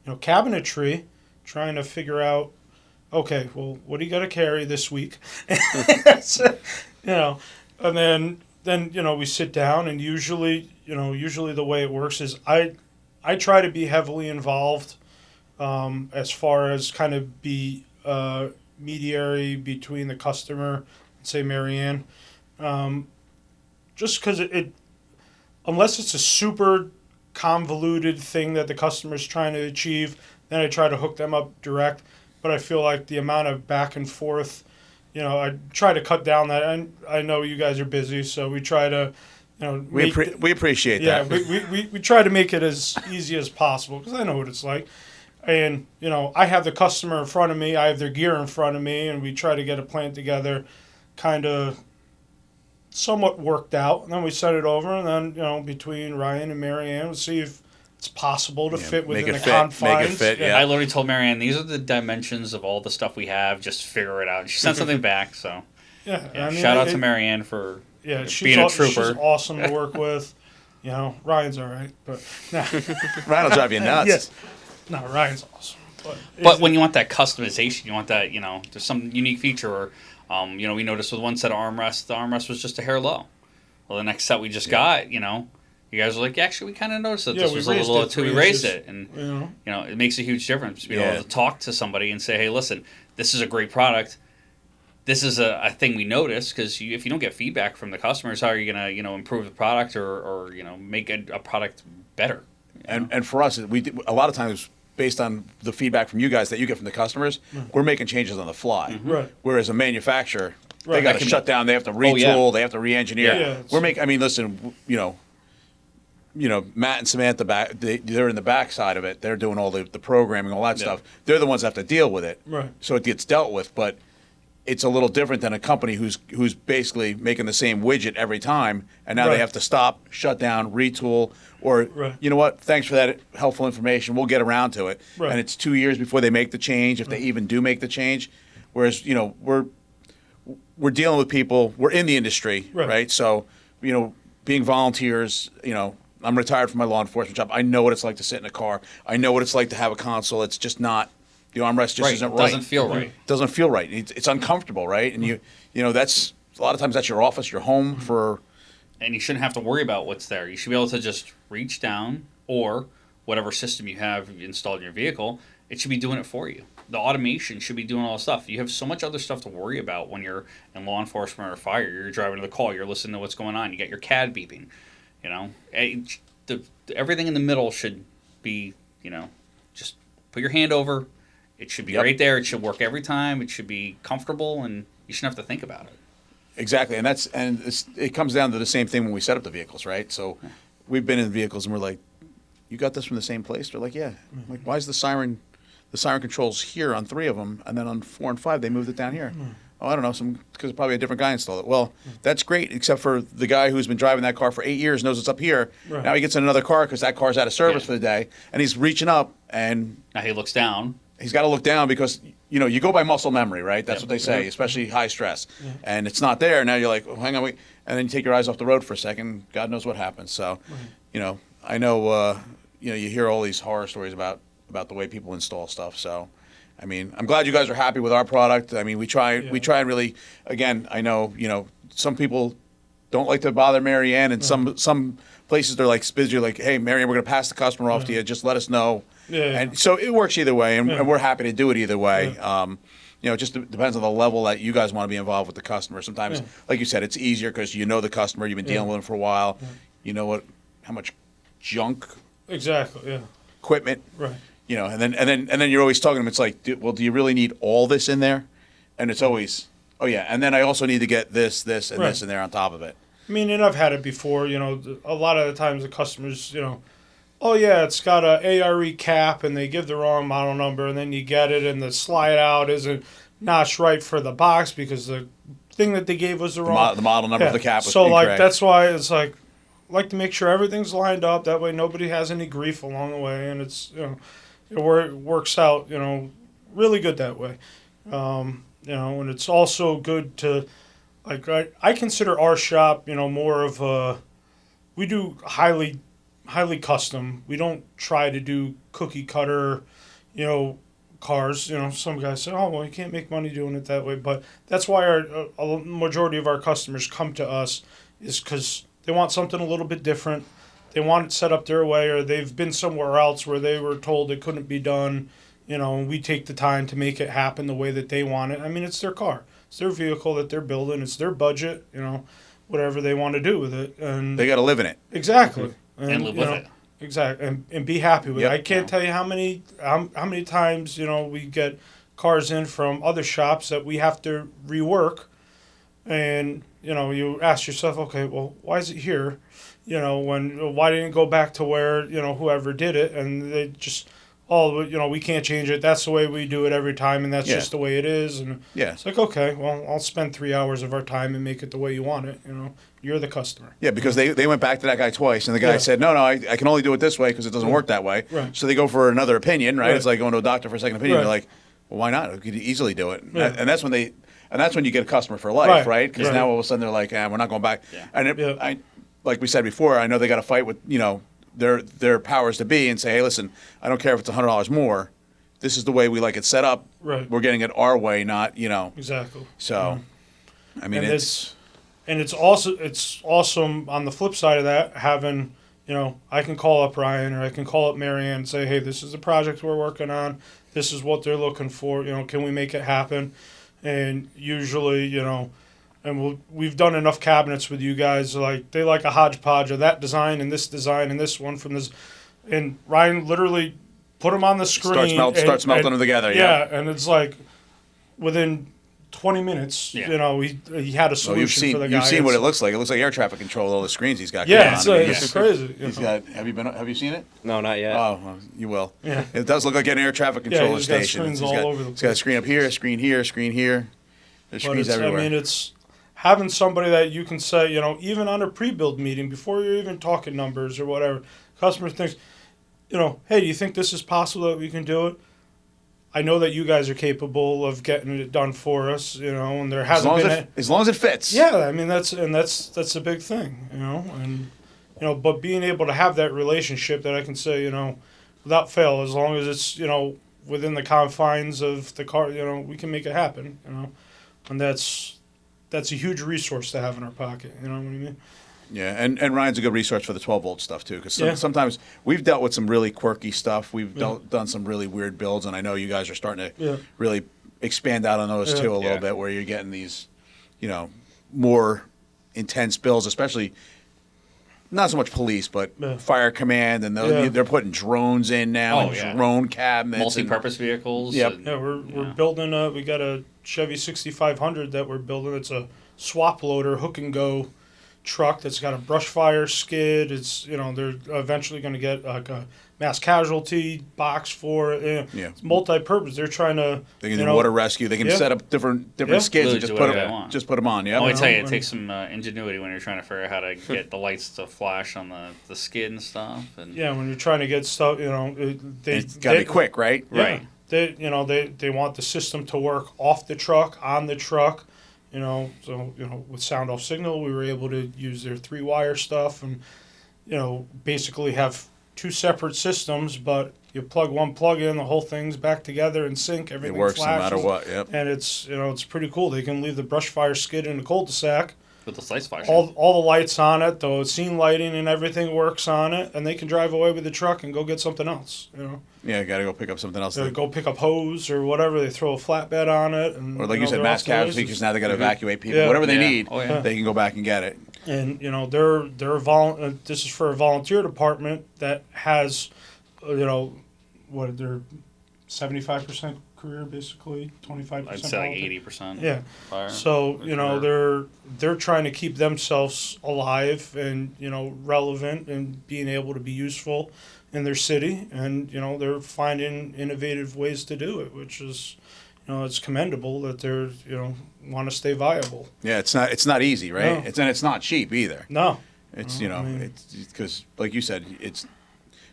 cabinetry, trying to figure out, okay, well, what do you got to carry this week? And then we sit down, and usually the way it works is I try to be heavily involved as far as kind of be mediary between the customer and, say, Marianne. Just because it unless it's a super convoluted thing that the customer's trying to achieve, then I try to hook them up direct. But I feel like the amount of back and forth, I try to cut down that. I know you guys are busy, so we try to, we appreciate that. Yeah, we try to make it as easy as possible because I know what it's like. And, I have the customer in front of me, I have their gear in front of me, and we try to get a plan together, kind of somewhat worked out. And then we send it over, and then, between Ryan and Marianne, we'll see if it's possible to fit within the confines. Make it fit, yeah. I literally told Marianne, these are the dimensions of all the stuff we have. Just figure it out. And she sent something back, so. Yeah. I mean, shout out to Marianne for being a trooper. She's awesome to work with. Ryan's all right, but Ryan will drive you nuts. Yes. No, Ryan's awesome. But when you want that customization, you want that, there's some unique feature. Or, we noticed with one set of armrests, the armrest was just a hair low. Well, the next set we just got, you guys were like, actually, we kind of noticed that this was a little low too. We raised it, and it makes a huge difference to be able to talk to somebody and say, hey, listen, this is a great product. This is a thing we noticed, because if you don't get feedback from the customers, how are you going to improve the product or make a product better? And for us, a lot of times, based on the feedback from you guys that you get from the customers, we're making changes on the fly. Mm-hmm. Right. Whereas a manufacturer, they got to shut down. They have to retool. They have to re-engineer. Yeah. We're making. I mean, listen. Matt and Samantha they're in the back side of it. They're doing all the programming, all that stuff. They're the ones that have to deal with it. Right. So it gets dealt with, but it's a little different than a company who's basically making the same widget every time, and now they have to stop, shut down, retool, or you know what? Thanks for that helpful information. We'll get around to it. Right. And it's 2 years before they make the change, if they even do make the change. Whereas we're dealing with people. We're in the industry, right? So being volunteers, I'm retired from my law enforcement job. I know what it's like to sit in a car. I know what it's like to have a console. It's just not. The armrest just isn't right. Doesn't feel right. Doesn't feel right. It's uncomfortable, right? And that's a lot of times that's your office, your home for. And you shouldn't have to worry about what's there. You should be able to just reach down, or whatever system you have installed in your vehicle, it should be doing it for you. The automation should be doing all the stuff. You have so much other stuff to worry about when you're in law enforcement or fire. You're driving to the call. You're listening to what's going on. You got your CAD beeping. Everything in the middle should be, just put your hand over. It should be right there. It should work every time. It should be comfortable, and you shouldn't have to think about it. Exactly, and it comes down to the same thing when we set up the vehicles, right? So we've been in vehicles, and we're like, "You got this from the same place?" They're like, "Yeah." I'm like, why is the siren controls here on 3 of them, and then on 4 and 5 they moved it down here? Oh, I don't know, because probably a different guy installed it. Well, that's great, except for the guy who's been driving that car for 8 years knows it's up here. Right. Now he gets in another car because that car's out of service for the day, and he's reaching up, and now he looks down. He's got to look down because, you go by muscle memory, right? That's Yep. what they say, especially high stress. And it's not there. Now you're like, oh, hang on, wait. And then you take your eyes off the road for a second. God knows what happens. So, I know, you hear all these horror stories about the way people install stuff. So, I mean, I'm glad you guys are happy with our product. I mean, we try and really, again, I know, some people don't like to bother Mary Ann, and some places they're like busy, like, hey, Mary Ann, we're going to pass the customer off to you. Just let us know. And so it works either way, and we're happy to do it either way. It just depends on the level that you guys want to be involved with the customer. Sometimes, like you said, it's easier because you know the customer, you've been dealing with them for a while. You know how much junk, equipment, Right. And then you're always talking to them. It's like, do you really need all this in there? And it's always, oh yeah, and then I also need to get this, and this in there on top of it. I mean, and I've had it before. A lot of the times the customers, oh yeah, it's got a ARE cap, and they give the wrong model number, and then you get it, and the slide out isn't notched right for the box because the thing that they gave was the wrong. The model number of the cap was so incorrect. like that's why it's like to make sure everything's lined up. That way nobody has any grief along the way, and it's it works out really good that way. And it's also good to I consider our shop more of a, we do highly custom. We don't try to do cookie cutter, cars. Some guys say, oh, well, you can't make money doing it that way. But that's why a majority of our customers come to us, is because they want something a little bit different. They want it set up their way, or they've been somewhere else where they were told it couldn't be done. And we take the time to make it happen the way that they want it. I mean, it's their car. It's their vehicle that they're building. It's their budget, whatever they want to do with it. And they got to live in it. Exactly. And live with it. Exactly. And be happy with it. I can't tell you how many times, we get cars in from other shops that we have to rework. And, you ask yourself, okay, well, why is it here? Why didn't it go back to where, whoever did it? And they just, we can't change it. That's the way we do it every time, and that's just the way it is. And it's like, okay, well, I'll spend 3 hours of our time and make it the way you want it. You're the customer. Yeah, because they went back to that guy twice, and the guy said, no, I can only do it this way because it doesn't work that way. Right. So they go for another opinion, right? Right. It's like going to a doctor for a second opinion. They're like, well, why not? We could easily do it. And that's when you get a customer for life, right? Because now all of a sudden they're like, we're not going back. Yeah. And like we said before, I know they got to fight with their powers to be and say, hey, listen, I don't care if it's $100 more. This is the way we like it set up. Right. We're getting it our way, not Exactly. So, I mean, it's awesome on the flip side of that, having I can call up Ryan or I can call up Mary Ann and say, hey, this is the project we're working on. This is what they're looking for. Can we make it happen? And usually, and we've done enough cabinets with you guys. They like a hodgepodge of that design and this one from this. And Ryan literally put them on the screen. Starts melting them together. Yeah, and it's like within 20 minutes, he had a solution for the guy. You've seen what it looks like. It looks like air traffic control. All the screens he's got. Yeah, going on. it's crazy. He's got. Have you seen it? No, not yet. Oh, well, you will. Yeah. It does look like an air traffic controller he's got station. screens all over the He's got a screen up here, a screen here, a screen here. There's screens everywhere. I mean, it's having somebody that you can say, even on a pre-build meeting, before you're even talking numbers or whatever, customer thinks, hey, do you think this is possible that we can do it? I know that you guys are capable of getting it done for us, and there hasn't been as long as it fits. Yeah, I mean that's a big thing, and but being able to have that relationship that I can say, without fail, as long as it's within the confines of the car, we can make it happen, and that's a huge resource to have in our pocket. You know what I mean? Yeah, and Ryan's a good resource for the 12-volt stuff, too, because sometimes we've dealt with some really quirky stuff. We've done some really weird builds, and I know you guys are starting to really expand out on those, too, a little bit, where you're getting these, more intense builds, especially not so much police, but fire command, and they're putting drones in now, drone cabinets. Multi-purpose vehicles. Yep. We're building we got a Chevy 6500 that we're building. It's a swap loader, hook and go truck that's got a brush fire skid. It's they're eventually going to get like a mass casualty box for it. It's multi-purpose. They're trying to they can do water rescue. They can set up different skids and just put them on. Yeah. Well, I tell you, it takes some ingenuity when you're trying to figure out how to get the lights to flash on the skid and stuff. And when you're trying to get stuff, it's got to be quick, right? Right. they want the system to work off the truck, on the truck. So with sound off signal, we were able to use their 3-wire stuff and basically have 2 separate systems, but you plug one plug in, the whole thing's back together in sync. Everything It works flashes, no matter what. Yep. and it's pretty cool. They can leave the brush fire skid in the cul-de-sac. With the slice flashing. All the lights on it, the scene lighting and everything works on it, and they can drive away with the truck and go get something else. Yeah, got to go pick up something else. They go pick up hose or whatever. They throw a flatbed on it, and Or like you said, they're mass off to the casualty, races. because now they got to evacuate people. Yeah. Whatever they Yeah. need, Oh, yeah. they can go back and get it. And this is for a volunteer department that has, what they're 75% career, basically 25%. I'd say like 80%. Yeah. Fire. So Career. they're trying to keep themselves alive and relevant and being able to be useful in their city, and they're finding innovative ways to do it, which is it's commendable that they're want to stay viable. Yeah, it's not easy, right? No. It's not cheap either. No. It's I mean- it's because like you said, it's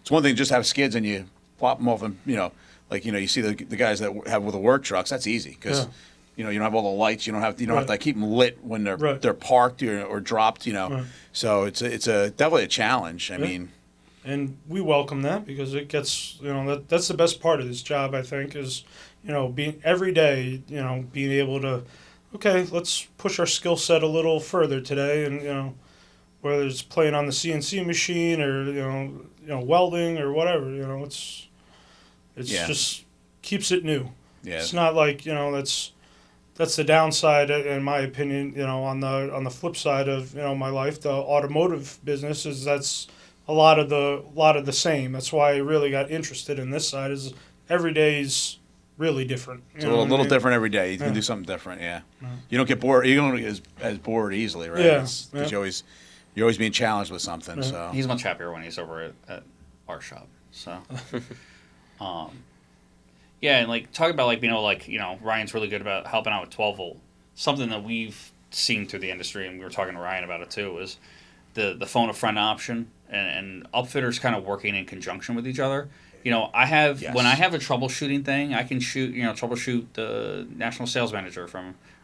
one thing to just have skids and you plop them off and you see the guys that have with the work trucks. That's easy because you don't have all the lights. You don't have Right. to keep them lit when they're Right. they're parked or dropped. Right. So it's definitely a challenge. I mean, And we welcome that because it gets that's the best part of this job, I think, is being every day being able to let's push our skill set a little further today, and whether it's playing on the CNC machine or welding or whatever, it's Yeah. just keeps it new. yeah, It's not like that's the downside, in my opinion. On the flip side of my life, the automotive business is that's a lot of the same. That's why I really got interested in this side. Is every day's really different. it's a little different every day. You can do something different. Yeah, you don't get bored. You don't get as bored easily, right? Yeah, Because you're always being challenged with something. Yeah. So He's much happier when he's over at our shop. So, yeah, and like talking about Ryan's really good about helping out with 12 volt. Something that we've seen through the industry, and we were talking to Ryan about it too, is the phone a friend option and upfitters kind of working in conjunction with each other. I have when I have a troubleshooting thing, I can troubleshoot the national sales manager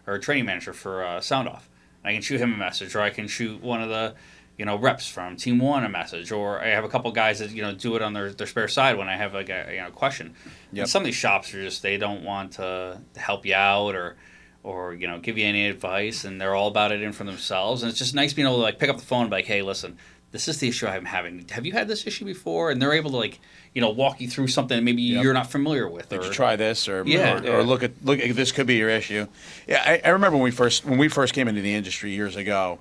or training manager for Sound Off. I can shoot him a message, or I can shoot one of the reps from Team 1 a message, or I have a couple guys that do it on their spare side when I have like a question. Yep. And some of these shops are just, they don't want to help you out or give you any advice, and they're all about it in for themselves. And it's just nice being able to pick up the phone and be like, hey, listen, this is the issue I'm having. Have you had this issue before? And they're able to walk you through something that maybe you're not familiar with. Did or you try this or Yeah. or look at this could be your issue. Yeah, I remember when we first came into the industry years ago,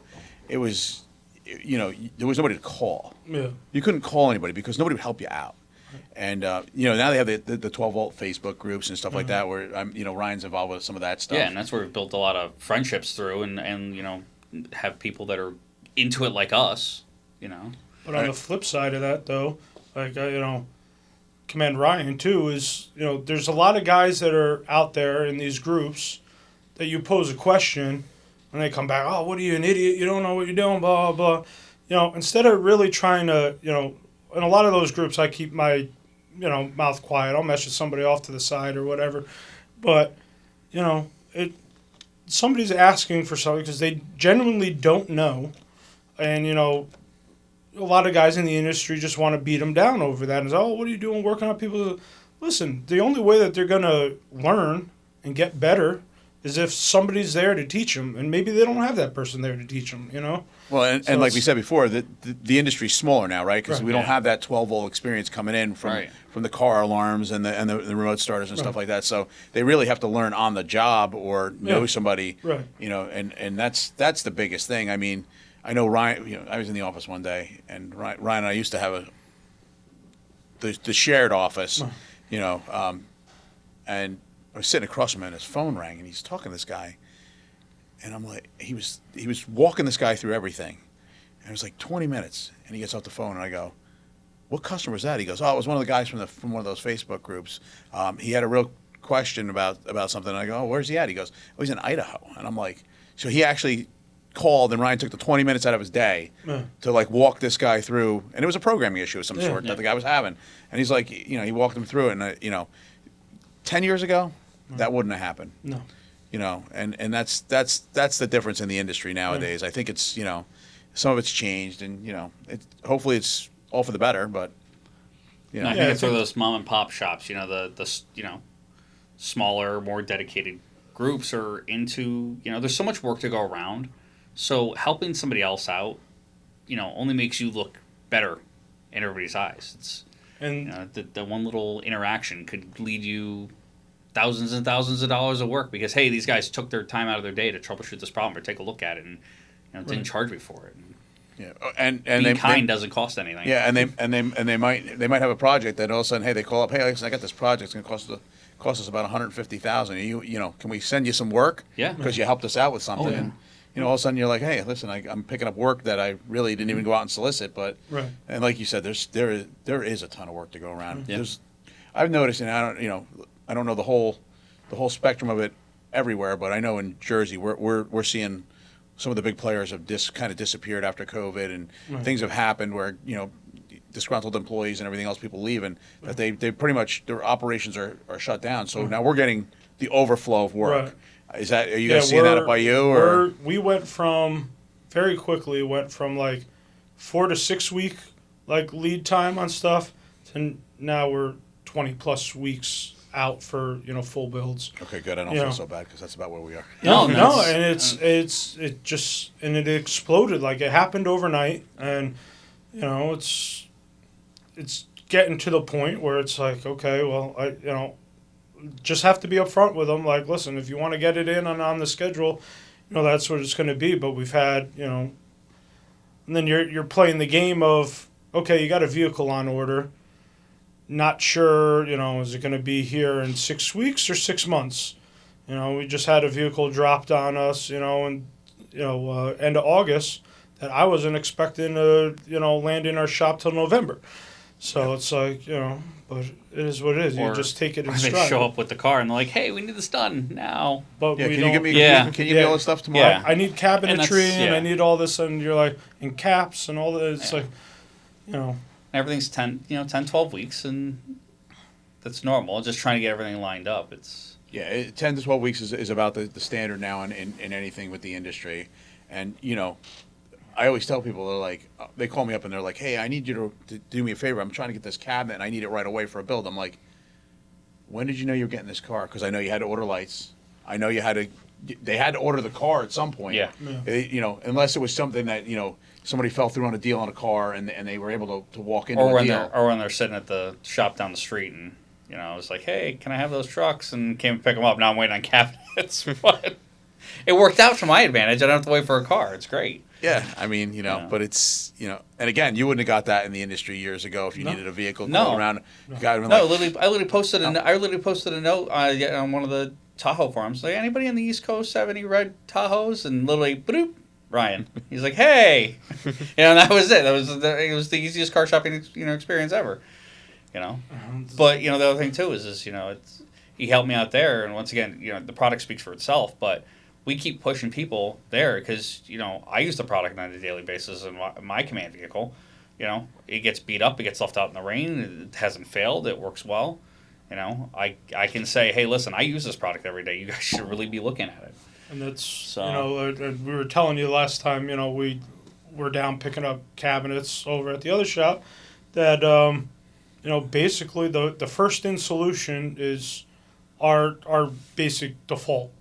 it was there was nobody to call. Yeah. You couldn't call anybody because nobody would help you out. And now they have the 12 volt Facebook groups and stuff like that where Ryan's involved with some of that stuff. Yeah, and that's where we've built a lot of friendships through and have people that are into it like us, But on the flip side of that, though, commend Ryan too. Is there's a lot of guys that are out there in these groups that you pose a question and they come back, oh, what are you, an idiot? You don't know what you're doing, blah blah. Instead of really trying to, in a lot of those groups, I keep my mouth quiet. I'll message somebody off to the side or whatever, but somebody's asking for something because they genuinely don't know, and a lot of guys in the industry just want to beat them down over that and say, oh, what are you doing working on people? Listen, the only way that they're going to learn and get better is if somebody's there to teach them, and maybe they don't have that person there to teach them, Well, and, So and like it's- we said before, the industry's smaller now, right? Because Right. we don't Yeah. have that 12 volt experience coming in from the car alarms and the remote starters and stuff like that. So they really have to learn on the job or know Yeah. somebody, Right. and that's the biggest thing. I mean, I know Ryan. I was in the office one day, and Ryan and I used to have the shared office, and I was sitting across from him, and his phone rang, and he's talking to this guy, and I'm like, he was walking this guy through everything, and it was like 20 minutes, and he gets off the phone, and I go, what customer was that? He goes, oh, it was one of the guys from one of those Facebook groups. He had a real question about something, and I go, oh, where's he at? He goes, oh, he's in Idaho, and I'm like, so he actually called, and Ryan took the 20 minutes out of his day to walk this guy through, and it was a programming issue of some sort that the guy was having, and he's like, he walked him through it, and 10 years ago, that wouldn't have happened. No. You know, and that's the difference in the industry nowadays. I think it's, you know, some of it's changed, and, you know, hopefully it's all for the better, but, you know. I think it's for those mom and pop shops, you know, the you know, smaller, more dedicated groups are into, you know, there's so much work to go around. So helping somebody else out, you know, only makes you look better in everybody's eyes. You know, the one little interaction could lead you thousands and thousands of dollars of work because, hey, these guys took their time out of their day to troubleshoot this problem or take a look at it, and, you know, didn't charge me for it. Yeah, and being kind doesn't cost anything. Yeah, and they might have a project that all of a sudden, hey, they call up, hey, listen, I got this project, it's going to cost us about $150,000. You know, can we send you some work? Yeah, because you helped us out with something. And, you know, all of a sudden you're like, hey, listen, I'm picking up work that I really didn't even go out and solicit, but and like you said, there is a ton of work to go around. Yeah. I've noticed, and I don't know the whole spectrum of it everywhere, but I know in Jersey we're seeing some of the big players have kind of disappeared after COVID, and things have happened where, you know, disgruntled employees and everything else, people leaving, that they pretty much, their operations are shut down. So now we're getting the overflow of work. Are you guys seeing that by you? Or we very quickly went from like 4 to 6 week like lead time on stuff to now we're 20 plus weeks out for, you know, full builds. Okay, good. I don't feel so bad because that's about where we are. No, and it exploded. Like, it happened overnight, and, you know, it's getting to the point where it's like, okay, well, just have to be upfront with them. Like, listen, if you want to get it in on the schedule, you know, that's what it's going to be. But we've had, you know, and then you're playing the game of, okay, you got a vehicle on order. Not sure, you know, is it going to be here in 6 weeks or 6 months? You know, we just had a vehicle dropped on us, you know, and, you know, end of August that I wasn't expecting to, you know, land in our shop till November. So it's like, you know, but it is what it is. You just take it in stride. They show up with the car and they're like, hey, we need this done now. But can we you don't, give me can you give me all this stuff tomorrow? Yeah. I need cabinetry and I need all this, and you're like, and caps and all that. It's like, you know. Everything's 10, 12 weeks, and that's normal. Just trying to get everything lined up. 10 to 12 weeks is about the standard now in anything with the industry. And, you know, I always tell people, they're like, they call me up and they're like, hey, I need you to do me a favor. I'm trying to get this cabinet and I need it right away for a build. I'm like, when did you know you were getting this car? Because I know you had to order lights. I know they had to order the car at some point. Yeah. You know, unless it was something that, you know, somebody fell through on a deal on a car and they were able to walk into a deal. Or when they're sitting at the shop down the street and, you know, it's like, hey, can I have those trucks? And came to pick them up. Now I'm waiting on cabinets. But it worked out to my advantage. I don't have to wait for a car. It's great. Yeah, I mean, you know, but it's, you know, and again, you wouldn't have got that in the industry years ago if you needed a vehicle going around. I literally posted a note on one of the Tahoe forums. Like, anybody on the East Coast have any red Tahoes? And literally, bloop, Ryan. He's like, hey, you know, and that was it. It was the easiest car shopping experience ever. You know, but you know, the other thing too is you know, he helped me out there, and once again, you know, the product speaks for itself, but we keep pushing people there because, you know, I use the product on a daily basis in my command vehicle. You know, it gets beat up, it gets left out in the rain, it hasn't failed, it works well. You know, I can say, hey, listen, I use this product every day. You guys should really be looking at it. And that's, you know, we were telling you last time, you know, we were down picking up cabinets over at the other shop that, you know, basically the first in solution is our basic default.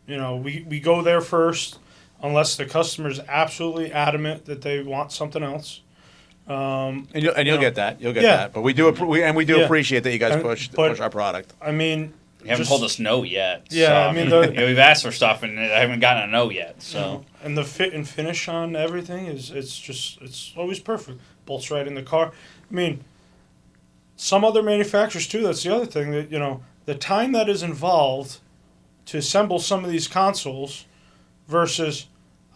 You know, we go there first unless the customer's absolutely adamant that they want something else. And you'll get that. You'll get that. But we do appreciate that you guys push our product. I mean, you haven't told us no yet. Yeah, so, I mean, we've asked for stuff and I haven't gotten a no yet. So, and the fit and finish on everything it's always perfect. Bolts right in the car. I mean, some other manufacturers too. That's the other thing, that, you know, the time that is involved to assemble some of these consoles versus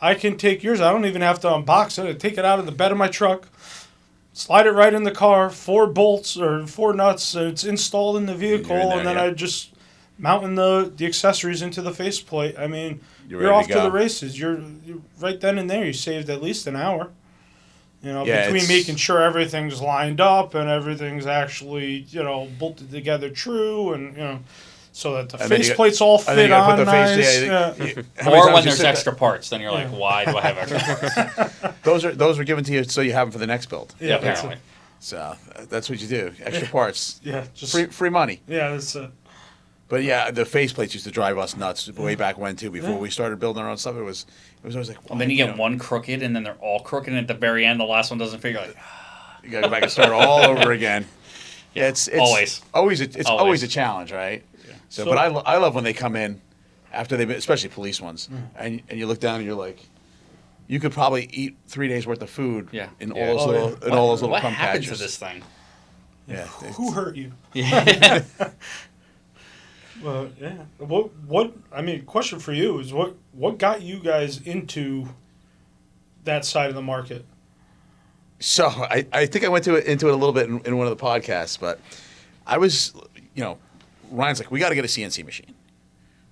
I can take yours. I don't even have to unbox it. I take it out of the bed of my truck, slide it right in the car, 4 bolts or 4 nuts, and it's installed in the vehicle, and then I just mounting the accessories into the faceplate. I mean, you're off to the races. You're right then and there. You saved at least an hour. You know, between making sure everything's lined up and everything's actually, you know, bolted together true, and, you know. so that the And then you faceplates all and then you fit gotta on put the nice. face. Yeah. How many Or times when you there's sit extra parts, then you're like, why do I have extra parts? those were given to you so you have them for the next build. Yeah, Apparently. So that's what you do. Extra parts, Yeah, just free money. yeah. It's But yeah, the faceplates used to drive us nuts way back when too. Before we started building our own stuff, it was always like. And then you get one crooked, and then they're all crooked, and at the very end, the last one doesn't figure. Like, You got to go back and start all over again. Yeah, it's Always. always a challenge, right? So, but I love when they come in after they've been, especially police ones, and you look down and you're like, you could probably eat 3 days worth of food in all those little what crumb happened patches. to this thing? Yeah, who hurt you? Yeah. Well, yeah. What? I mean, question for you is what got you guys into that side of the market? So I think I went into it a little bit in one of the podcasts, but I was, Ryan's like, we got to get a CNC machine.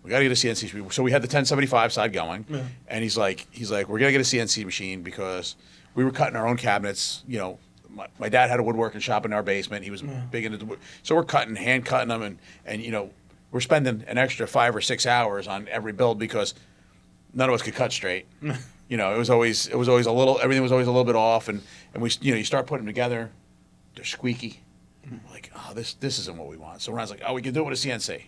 We got to get a CNC machine. So we had the 1075 side going, and he's like, we're gonna get a CNC machine because we were cutting our own cabinets. My dad had a woodworking shop in our basement. He was big into the so we're hand cutting them, and we're spending an extra 5 or 6 hours on every build because none of us could cut straight. It was always a little, everything was always a little bit off, and we, you start putting them together, they're squeaky. Like, oh, this isn't what we want. So Ryan's like, oh, we can do it with a CNC.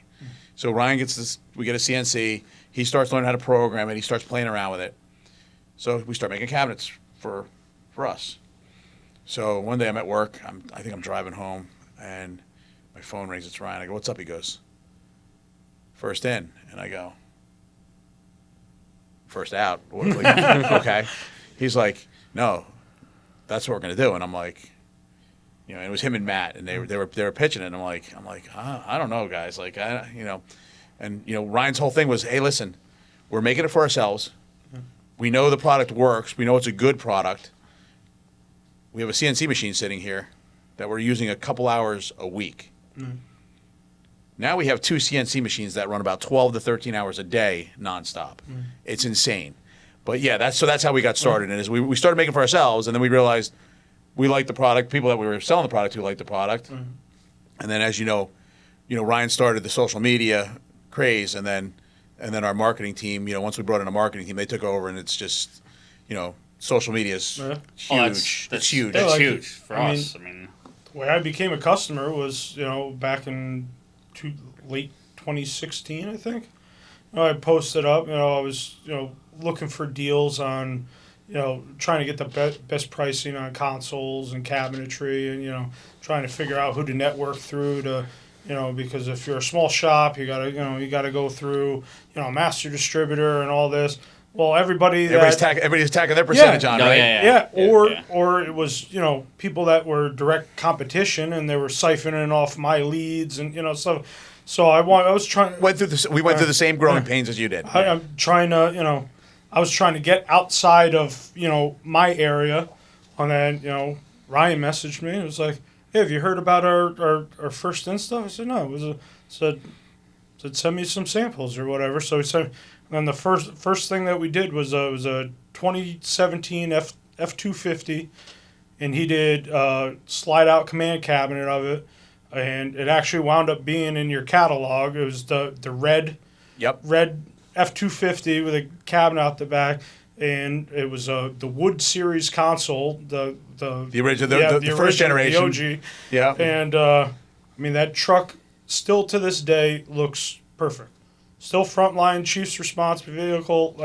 So Ryan gets this, we get a CNC, he starts learning how to program it, he starts playing around with it. So we start making cabinets for us. So one day I'm at work, I think I'm driving home, and my phone rings, it's Ryan. I go, what's up? He goes, first in. And I go, first out. Okay. He's like, no, that's what we're gonna do. And I'm like, and it was him and Matt, and they were pitching it. And I'm like, I don't know, guys. Like, Ryan's whole thing was, hey, listen, we're making it for ourselves. We know the product works. We know it's a good product. We have a CNC machine sitting here that we're using a couple hours a week. Now we have 2 CNC machines that run about 12 to 13 hours a day nonstop. It's insane. But yeah, that's how we got started. And we started making for ourselves, and then we realized we liked the product. People that we were selling the product to liked the product. And then, as you know, Ryan started the social media craze, and then our marketing team. Once we brought in a marketing team, they took over, and it's just, social media is huge. That's huge. That's like, huge for us. I mean, the way I became a customer was, back in late 2016, I think. I posted up. I was, looking for deals on, trying to get the best pricing on consoles and cabinetry, and trying to figure out who to network through to, because if you're a small shop, you gotta go through, master distributor and all this. Well, everybody's attacking their percentage on, right? Or it was people that were direct competition, and they were siphoning off my leads and stuff. So I was trying. We went through the same growing pains as you did. I'm trying to I was trying to get outside of my area, and then Ryan messaged me. It was like, hey, have you heard about our first in stuff? I said no. It was said send me some samples or whatever. So he said. And the first thing that we did was a 2017 F250, and he did slide out command cabinet of it, and it actually wound up being in your catalog. It was the red F250 with a cabinet out the back, and it was the Wood Series console, the original, the first generation, the OG. Yeah, and that truck still to this day looks perfect. Still frontline Chiefs response vehicle.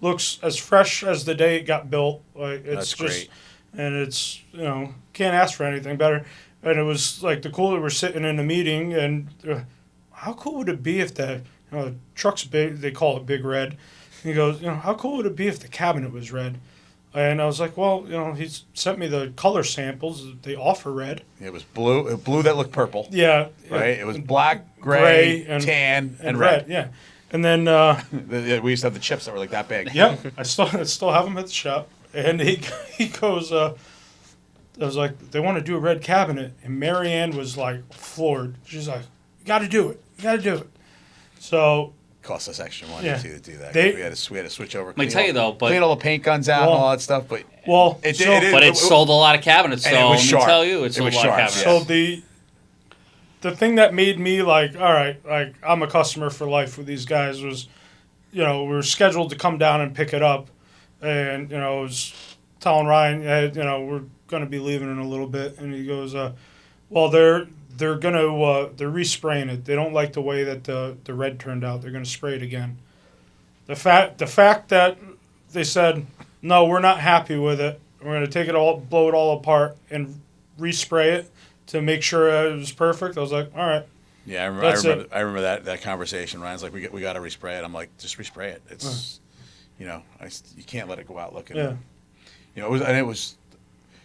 Looks as fresh as the day it got built. That's great. And it's, can't ask for anything better. And it was like the cool that we're sitting in a meeting, and how cool would it be if the truck's big, they call it Big Red. And he goes, how cool would it be if the cabinet was red? And I was like, well, he's sent me the color samples. They offer red. It was blue that looked purple. Yeah. Right? It was black, gray and tan, and red. Yeah. And then... we used to have the chips that were like that big. Yeah. I still have them at the shop. And he goes, I was like, they want to do a red cabinet. And Marianne was like floored. She's like, you got to do it. You got to do it. So... Cost us extra money to do that. We had to switch over. Let me tell you though, but clean all the paint guns out and all that stuff. But it sold a lot of cabinets. So it was sharp. Let me tell you, it sold a lot of cabinets. So the thing that made me like, all right, like I'm a customer for life with these guys was, we were scheduled to come down and pick it up, and I was telling Ryan, we're gonna be leaving in a little bit, and he goes, well, they're respraying it. They don't like the way that the red turned out. They're gonna spray it again. The fact that they said, no, we're not happy with it. We're gonna take it all, blow it all apart, and respray it to make sure it was perfect. I was like, all right. Yeah, I remember that conversation. Ryan's like, we got to respray it. I'm like, just respray it. It's, you can't let it go out looking. Yeah. It was,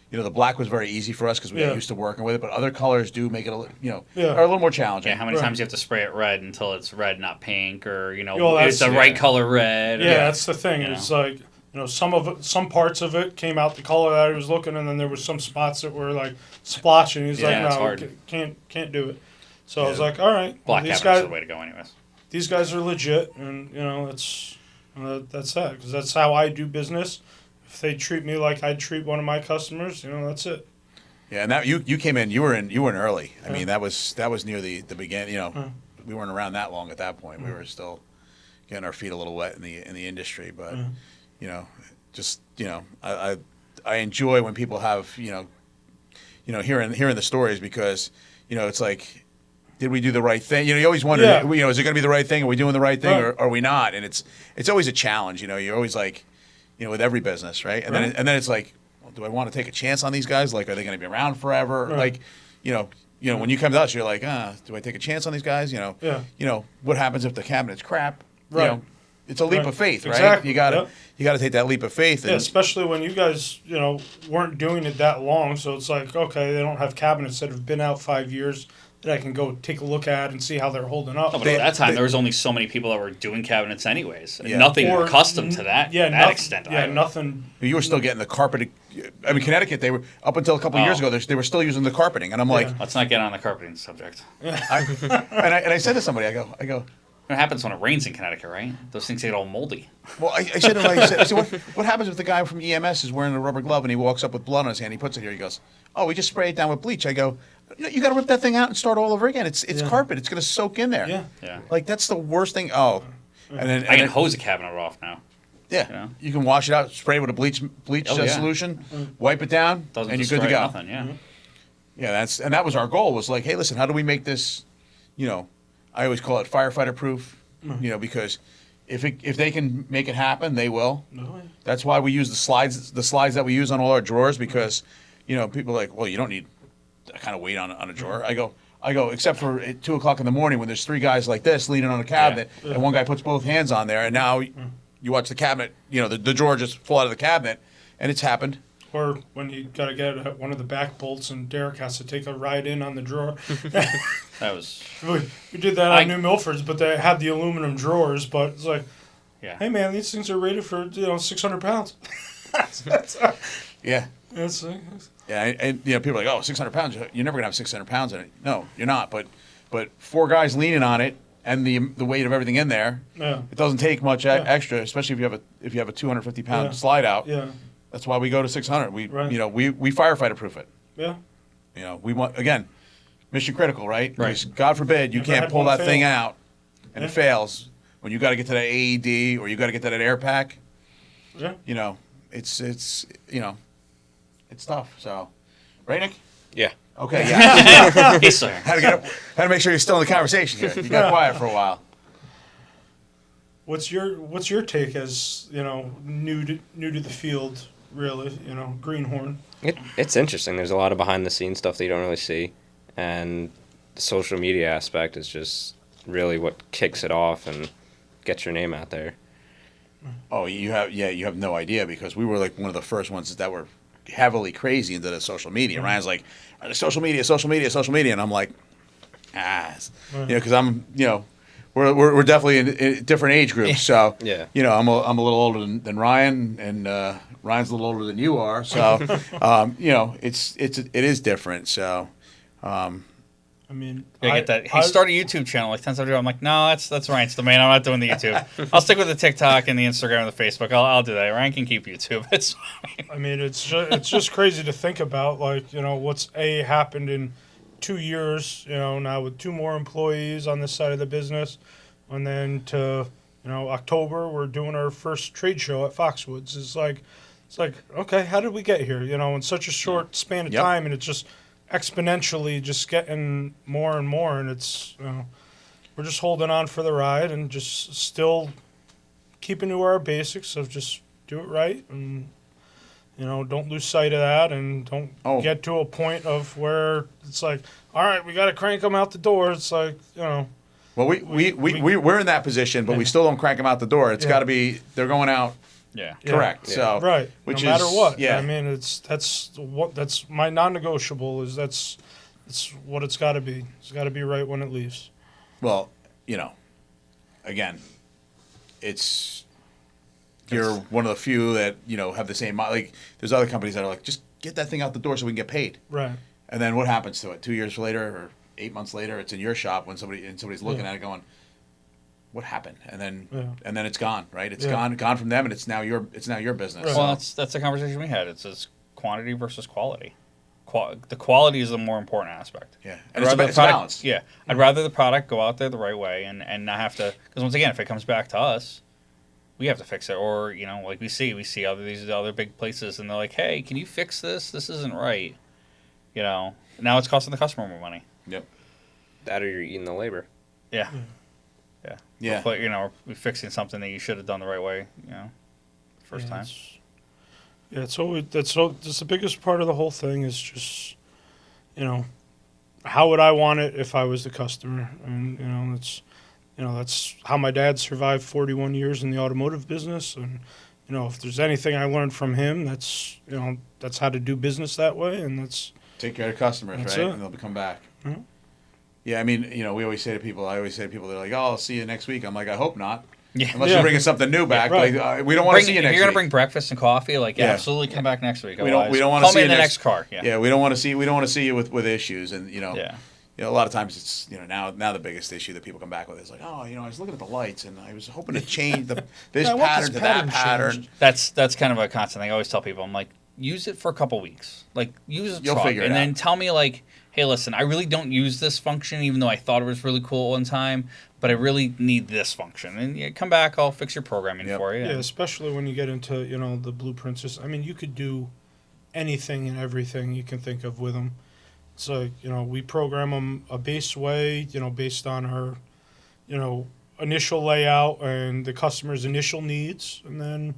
the black was very easy for us because we got used to working with it. But other colors do make it, are a little more challenging. Yeah, how many times you have to spray it red until it's red, not pink, or Well, it's the right color red. Yeah, that's the thing. It's like, some parts of it came out the color that he was looking, and then there was some spots that were like splotching. He's like, no, can't do it. So I was like, all right, black these cabinet's guys, the way to go, anyways. These guys are legit, and that's that, because that's how I do business. If they treat me like I'd treat one of my customers, that's it. Yeah, and that you came in, you were in early. I mean, that was near the beginning. We weren't around that long at that point. We were still getting our feet a little wet in the industry, but I enjoy when people have hearing the stories, because it's like, did we do the right thing? You always wonder, is it going to be the right thing? Are we doing the right thing, or are we not? And it's always a challenge. You're always like, with every business, right? And then it's like, well, do I want to take a chance on these guys? Like, are they going to be around forever? Like, when you come to us, you're like, do I take a chance on these guys? What happens if the cabinet's crap? Right. It's a leap of faith, right? Exactly. You gotta take that leap of faith. Yeah, especially when you guys, weren't doing it that long. So it's like, okay, they don't have cabinets that have been out 5 years that I can go take a look at and see how they're holding up. No, but at that time, there was only so many people that were doing cabinets anyways. Yeah. Nothing accustomed to that extent. Yeah, nothing. You were still getting the carpeted. I mean, Connecticut, they were, up until a couple of years ago, they were still using the carpeting. And I'm like... Let's not get on the carpeting subject. I said to somebody, I go... What happens when it rains in Connecticut, right? Those things get all moldy. Well, I said, what happens if the guy from EMS is wearing a rubber glove and he walks up with blood on his hand, he puts it here, he goes, oh, we just spray it down with bleach. I go, you got to rip that thing out and start all over again. It's carpet. It's going to soak in there. Yeah. Like, that's the worst thing. Oh. And then, I can hose a cabinet off now. Yeah. You can wash it out, spray it with a bleach solution, wipe it down, and you're good to go. Nothing, Yeah, that was our goal, was like, hey, listen, how do we make this, I always call it firefighter proof, because if they can make it happen, they will. That's why we use the slides that we use on all our drawers, because people are like, well, you don't need that kind of weight on a drawer. I go, except for at 2:00 in the morning when there's three guys like this leaning on a cabinet, and one guy puts both hands on there, and now you watch the cabinet, the drawer just fall out of the cabinet, and it's happened. Or when you got to get one of the back bolts and Derek has to take a ride in on the drawer. That was... We did that on New Milford's, but they had the aluminum drawers, but it's like, hey, man, these things are rated for, 600 pounds. Yeah. Yeah, and people are like, oh, 600 pounds, you're never going to have 600 pounds in it. No, you're not, but four guys leaning on it and the weight of everything in there, it doesn't take much extra, especially if you have a 250 pound slide out. Yeah. That's why we go to 600. We firefighter proof it. Yeah. We want, again, mission critical, right? Right. Because God forbid you can't pull that thing out and it fails. When you got to get to that AED or you got to get to that air pack, it's tough. So, right, Nick? Yeah. Okay. Yeah. Yes, sir. Had to make sure you're still in the conversation here. You got quiet for a while. What's your take as new to the field, really? Greenhorn. It's interesting. There's a lot of behind the scenes stuff that you don't really see, and the social media aspect is just really what kicks it off and gets your name out there. Oh, you have no idea, because we were like one of the first ones that were heavily crazy into the social media. Ryan's like, social media, and I'm like, because I'm We're definitely in different age groups, so I'm a little older than Ryan, and Ryan's a little older than you are, so it is different. So, I mean, I get that. He started a YouTube channel like 10 times ago. I'm like, no, that's Ryan's domain. I'm not doing the YouTube. I'll stick with the TikTok and the Instagram and the Facebook. I'll do that. Ryan can keep YouTube. It's fine. I mean, it's just crazy to think about, like, what's happened in 2 years, now with 2 more employees on this side of the business. And then to, October, we're doing our first trade show at Foxwoods. It's like, okay, how did we get here? In such a short span of Yep. time, and it's just exponentially just getting more and more. And it's, we're just holding on for the ride and just still keeping to our basics of just do it right and, don't lose sight of that and don't get to a point of where it's like, all right, we got to crank them out the door. It's like, Well, we're in that position, but we still don't crank them out the door. It's got to be they're going out Yeah. correct. Yeah. So right, which no matter is, what. Yeah. I mean, that's my non-negotiable. Is it's what it's got to be. It's got to be right when it leaves. Well, again, you're one of the few that have the same. Like, there's other companies that are like, just get that thing out the door so we can get paid. Right. And then what happens to it? 2 years later or 8 months later, it's in your shop when somebody's looking at it going, what happened? And then it's gone, right? It's gone from them, and it's now your business. Right. So, Well, that's the conversation we had. It's quantity versus quality. The quality is the more important aspect. yeah, I'd and it's rather a balance. Yeah, I'd rather the product go out there the right way and not have to. Because once again, if it comes back to us, we have to fix it. Or like we see these other big places, and they're like, "Hey, can you fix this? This isn't right." Now it's costing the customer more money. Yep. That or you're eating the labor. Yeah. Yeah. But we're fixing something that you should have done the right way. First time. It's always that's the biggest part of the whole thing is just, how would I want it if I was the customer, and that's how my dad survived 41 years in the automotive business, and if there's anything I learned from him, that's that's how to do business that way, and that's Take care of customers, That's right? it. And they'll come back. Mhm. Yeah, I mean, we always say to people, they're like, "Oh, I'll see you next week." I'm like, I hope not. Yeah. Unless Yeah. you're bringing something new back. right. Like, we don't want to see you If next you're gonna week. bring breakfast and coffee, Yeah. absolutely come back next week. We don't want to Call see me you in the next next car. Yeah. we don't want to see you with issues, and Yeah. a lot of times it's now the biggest issue that people come back with is like, oh, I was looking at the lights and I was hoping to change this I want pattern this to that pattern pattern. changed. That's kind of a constant thing. I always tell people, I'm like, use it for a couple weeks. Like, use a You'll truck, figure it and then out. tell me like, hey, listen, I really don't use this function, even though I thought it was really cool at one time, but I really need this function. And come back, I'll fix your programming Yep. for you. Yeah, especially when you get into the blueprints. I mean, you could do anything and everything you can think of with them. So we program them a base way, based on our, initial layout and the customer's initial needs, and then,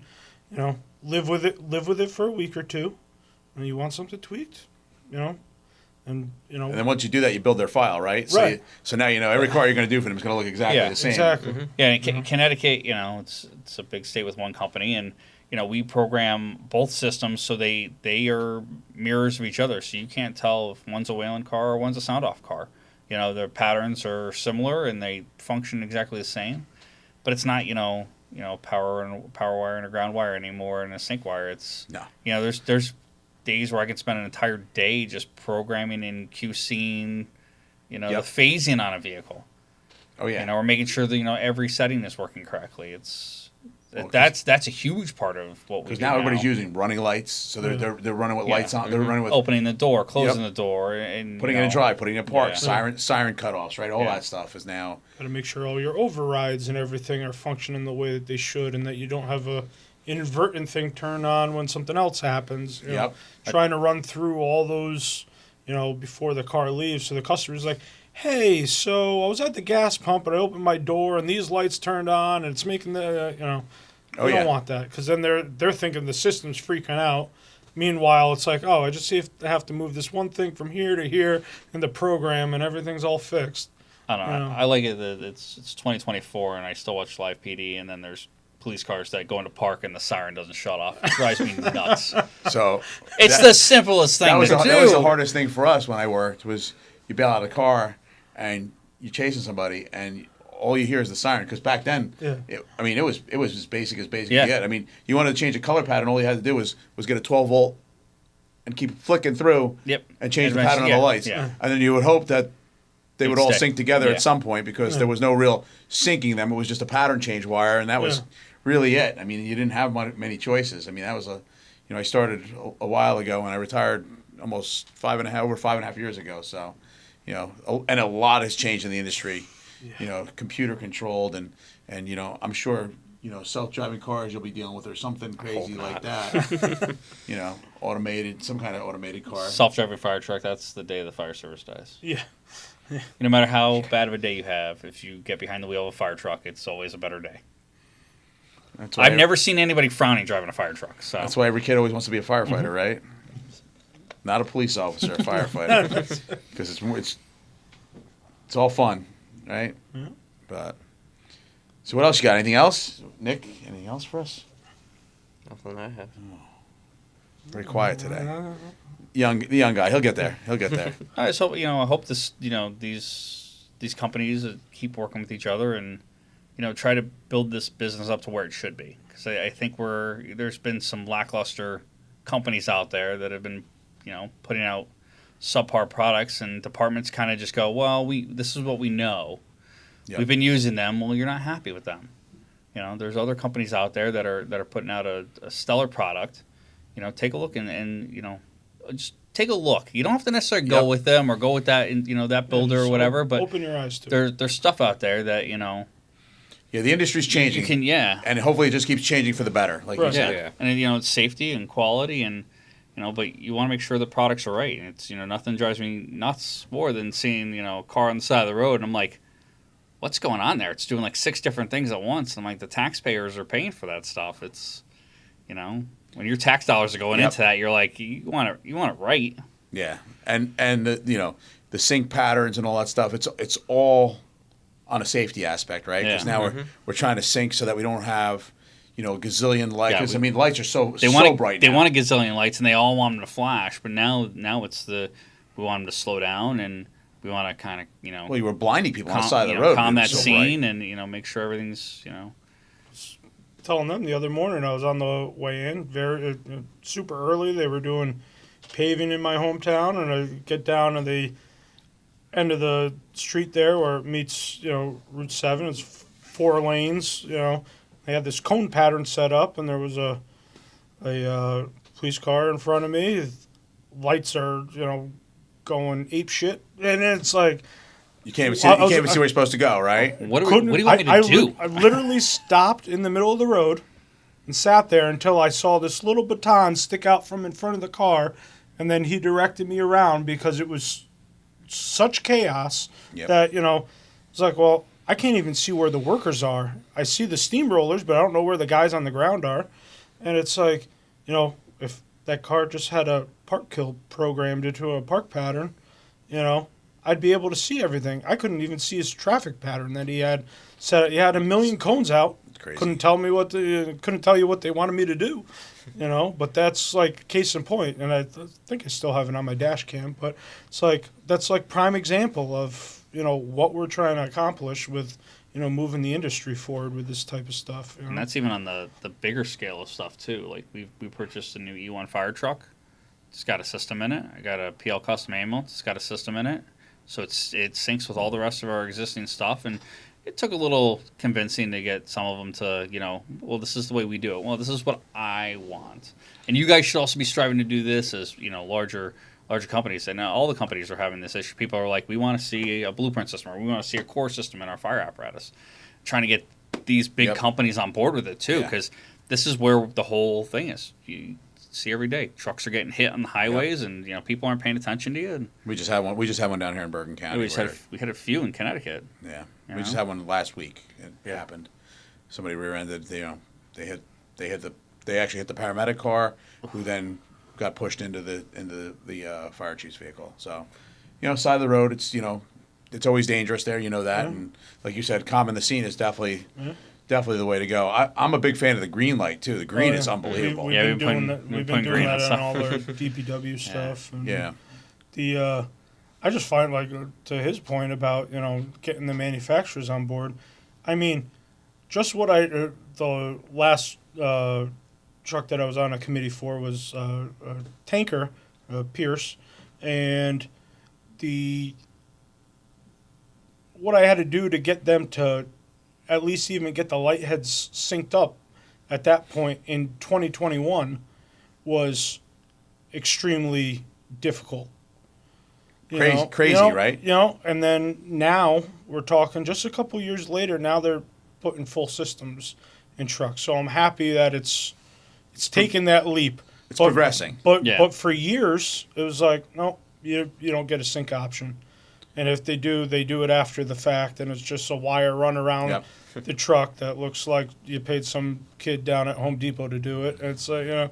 live with it for a week or two. And you want something tweaked, and And then once you do that, you build their file, right? Right. So now every car you're going to do for them is going to look exactly Yeah, the same. exactly. Yeah, in Connecticut, it's a big state with one company, and we program both systems so they are mirrors of each other, so you can't tell if one's a Wayland car or one's a sound off car. Their patterns are similar and they function exactly the same, but it's not power wire and a ground wire anymore and a sync wire. It's No. There's days where I can spend an entire day just programming and QCing, the phasing on a vehicle. Oh yeah. Or making sure that every setting is working correctly. Well, That's a huge part of what we do Because now everybody's now. using running lights, so they're running with Yeah. lights on. They're running with Opening the door, closing the door, and putting it in drive, putting it in park, Yeah. siren cutoffs, right? All Yeah. that stuff is now. Got to make sure all your overrides and everything are functioning the way that they should, and that you don't have a inadvertent thing turn on when something else happens. Yep. Trying to run through all those, before the car leaves, so the customer's like, "Hey, so I was at the gas pump and I opened my door and these lights turned on and it's making the Oh, We yeah. don't want that, because then they're thinking the system's freaking out. Meanwhile, it's like, oh, I just have to move this one thing from here to here in the program, and everything's all fixed. I don't know. Yeah. I like it that it's 2024 and I still watch live PD, and then there's police cars that go into park and the siren doesn't shut off. It drives me nuts. So It's that- the simplest thing to do. that was the hardest thing for us when I worked was you bail out of the car and you're chasing somebody and all you hear is the siren, because back then, Yeah. it was as basic as Yeah. you get. I mean, you wanted to change a color pattern, all you had to do was get a 12 volt and keep flicking through Yep. and change the And pattern of yeah, the lights. yeah. And then you would hope that they would They'd all stay. sync together Yeah. at some point, because there was no real syncing them. It was just a pattern change wire, and that was really it. I mean, you didn't have many choices. I mean, that was I started a while ago, and I retired almost over 5.5 years ago. So you know, and a lot has changed in the industry. You know, computer controlled and you know, I'm sure, you know, self-driving cars you'll be dealing with or something crazy like that. You know, some kind of automated car. Self-driving fire truck, that's the day the fire service dies. Yeah. No matter how bad of a day you have, if you get behind the wheel of a fire truck, it's always a better day. That's why I've never seen anybody frowning driving a fire truck. So that's why every kid always wants to be a firefighter, right? Not a police officer, a firefighter, because it's all fun, right? But so what else you got? Anything else, Nick? Anything else for us? Nothing I have. Very quiet today. The young guy, he'll get there. I just hope, I hope this, these companies keep working with each other and, try to build this business up to where it should be. Because I think there's been some lackluster companies out there that have been, putting out subpar products, and departments kind of just go, well, this is what we know. Yep. We've been using them. Well, you're not happy with them. There's other companies out there that are putting out a stellar product. Take a look and just take a look. You don't have to necessarily go with them or go with that, that builder or whatever. But open your eyes to it. There's stuff out there that Yeah, the industry's changing. And hopefully it just keeps changing for the better, like you said. Yeah. And it's safety and quality, and but you want to make sure the products are right. And it's nothing drives me nuts more than seeing a car on the side of the road, and I'm like, what's going on there? It's doing like 6 different things at once. I'm like, the taxpayers are paying for that stuff. It's when your tax dollars are going into that, you're like, you want it right. Yeah, and the the sync patterns and all that stuff. It's all on a safety aspect, right? Because now we're trying to sync so that we don't have a gazillion lights. Because lights are so bright. They want a gazillion lights, and they all want them to flash. But now it's we want them to slow down, and we want to kind of Well, you were blinding people on the side of the road. Calm that scene, and make sure everything's Telling them the other morning I was on the way in, very super early. They were doing paving in my hometown, and I get down to the end of the street there where it meets Route 7. It's 4 lanes. They had this cone pattern set up, and there was a police car in front of me. Lights are going ape shit, and it's like. You can't even see where you're supposed to go, right? What do you want me to do? I literally stopped in the middle of the road and sat there until I saw this little baton stick out from in front of the car, and then he directed me around because it was such chaos that, it's like, well, I can't even see where the workers are. I see the steamrollers, but I don't know where the guys on the ground are. And it's like, if that car just had a park kill programmed into a park pattern, I'd be able to see everything. I couldn't even see his traffic pattern that he had set. He had a million cones out. It's crazy. Couldn't tell you what they wanted me to do, But that's like case in point, and I think I still have it on my dash cam. But it's like that's like prime example of what we're trying to accomplish with moving the industry forward with this type of stuff. And that's even on the bigger scale of stuff too. Like we purchased a new E1 fire truck. It's got a system in it. I got a PL custom ambulance. It's got a system in it. So it syncs with all the rest of our existing stuff, and it took a little convincing to get some of them to, well, this is the way we do it. Well, this is what I want, and you guys should also be striving to do this as larger companies. And now all the companies are having this issue. People are like, we want to see a blueprint system, or we want to see a core system in our fire apparatus. Trying to get these big companies on board with it too, because this is where the whole thing is. You see every day trucks are getting hit on the highways, and people aren't paying attention to you. And we just had one down here in Bergen County. We had a few in Connecticut. Yeah, we just had one last week. It happened. Somebody rear-ended. They actually hit the paramedic car, who then got pushed into the fire chief's vehicle. So, side of the road, it's always dangerous there. That, and like you said, calming the scene is definitely the way to go. I'm a big fan of the green light too. The green is unbelievable. We've been doing that on all our DPW stuff. And I just find, like, to his point about getting the manufacturers on board. I mean, just what the last truck that I was on a committee for was a tanker, Pierce, and what I had to do to get them to at least even get the light heads synced up at that point in 2021 was extremely difficult. Crazy, right? And then now we're talking just a couple years later. Now they're putting full systems in trucks. So I'm happy that it's taken that leap. It's progressing. But for years it was like, no, you don't get a sync option. And if they do it after the fact, and it's just a wire run around the truck that looks like you paid some kid down at Home Depot to do it. And it's like,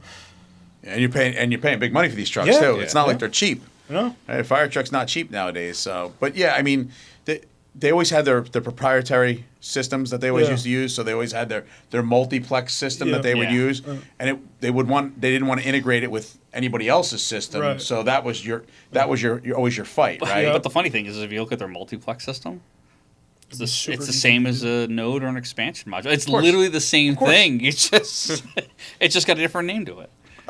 and you're paying big money for these trucks too. It's not like they're cheap. No, a fire truck's not cheap nowadays. So, but I mean, they always had their proprietary systems that they always used to use. So they always had their multiplex system that they would use, and they didn't want to integrate it with anybody else's system. Right. So that was your always your fight, right? But the funny thing is if you look at their multiplex system, it's the same as a node or an expansion module. It's literally the same thing. It's just got a different name to it,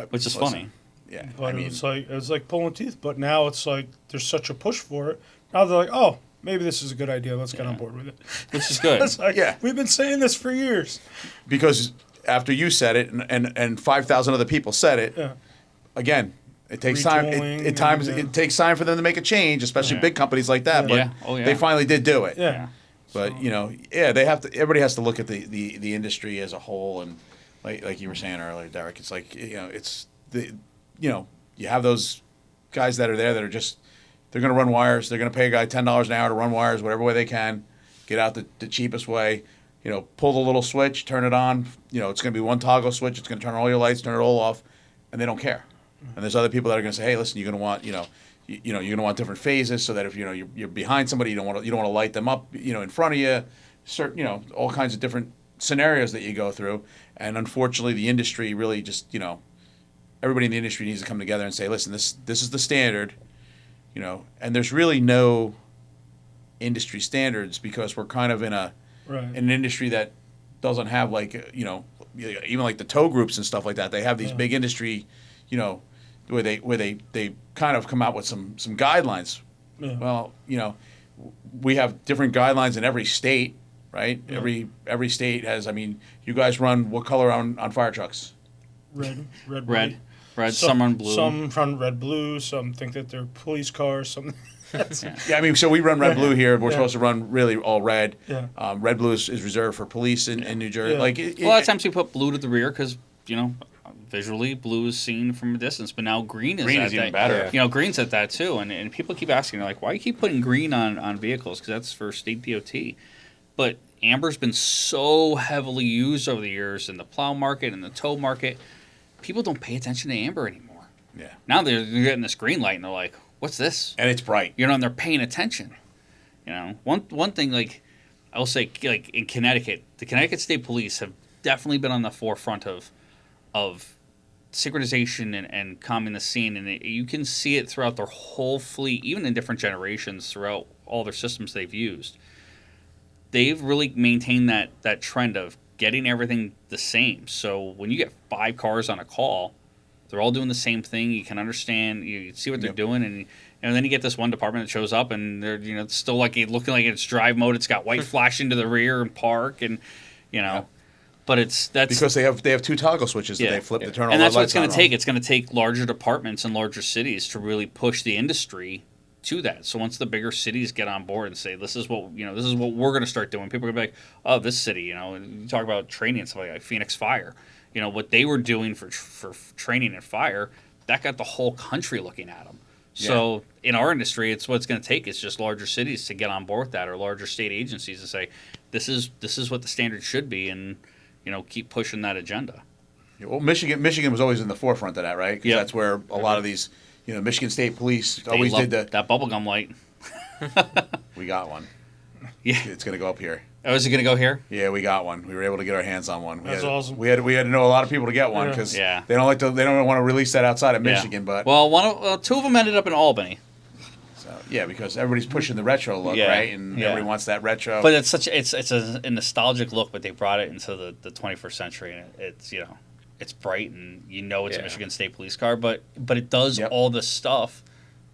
which is funny. Yeah, but it's like pulling teeth. But now it's like there's such a push for it. Now they're like, oh, maybe this is a good idea. Let's get on board with it. Which is good. It's like, we've been saying this for years. Because after you said it and 5,000 other people said it, again, it takes time. It takes time for them to make a change, especially big companies like that. But they finally did do it. Yeah. But they have to. Everybody has to look at the industry as a whole, and like you were saying earlier, Derek. It's like it's the. You have those guys that are there that are just, they're going to run wires. They're going to pay a guy $10 an hour to run wires, whatever way they can, get out the cheapest way, pull the little switch, turn it on. It's going to be one toggle switch. It's going to turn on all your lights, turn it all off, and they don't care. And there's other people that are going to say, hey, listen, you're going to want, you're going to want different phases so that if, you're behind somebody, you don't want to light them up, in front of you, certain, all kinds of different scenarios that you go through. And unfortunately, the industry really just, everybody in the industry needs to come together and say, listen, this is the standard, and there's really no industry standards because we're kind of in an industry that doesn't have even like the tow groups and stuff like that. They have these big industry, where they kind of come out with some guidelines. Yeah. Well, we have different guidelines in every state, right? Yeah. Every state has. I mean, you guys run what color on fire trucks? Red. Some run blue. Some run red, blue. Some think that they're police cars. Some. I mean, so we run red, blue here. We're supposed to run really all red. Yeah. Red, blue is reserved for police in New Jersey. Yeah. A lot of times we put blue to the rear because visually blue is seen from a distance, but now green is even better. Green's at that too, and people keep asking, they're like, why do you keep putting green on vehicles? Because that's for state DOT. But amber's been so heavily used over the years in the plow market and the tow market. People don't pay attention to amber anymore. Yeah. Now they're getting this green light and they're like, what's this? And it's bright. And they're paying attention. One thing, I will say, in Connecticut, the Connecticut State Police have definitely been on the forefront of synchronization and calming the scene, and you can see it throughout their whole fleet, even in different generations throughout all their systems they've used. They've really maintained that trend of getting everything the same. So when you get 5 cars on a call, they're all doing the same thing. You can understand, you see what they're doing, and then you get this one department that shows up and they're it's still looking like it's drive mode. It's got white flashing to the rear and park, and but that's because they have 2 toggle switches that they flip to turn all the lights on. And that's what it's going to take. It's going to take larger departments and larger cities to really push the industry to that. So once the bigger cities get on board and say, this is what we're going to start doing, people are going to be like, oh, this city, and you talk about training and stuff like Phoenix Fire, what they were doing for training and fire, that got the whole country looking at them. So in our industry, it's what it's going to take is just larger cities to get on board with that, or larger state agencies to say, this is what the standard should be, and keep pushing that agenda. Well, Michigan was always in the forefront of that, right? Because that's where a lot of these, Michigan State Police always did that bubblegum light. We got one. Yeah, it's going to go up here. Oh, is it going to go here? Yeah, we got one. We were able to get our hands on one. That's awesome. We had to know a lot of people to get one because they don't want to release that outside of Michigan. But 2 of them ended up in Albany. So because everybody's pushing the retro look, right? And everybody wants that retro. But it's a nostalgic look, but they brought it into the 21st century, and it's bright, and it's a Michigan State Police car, but it does all the stuff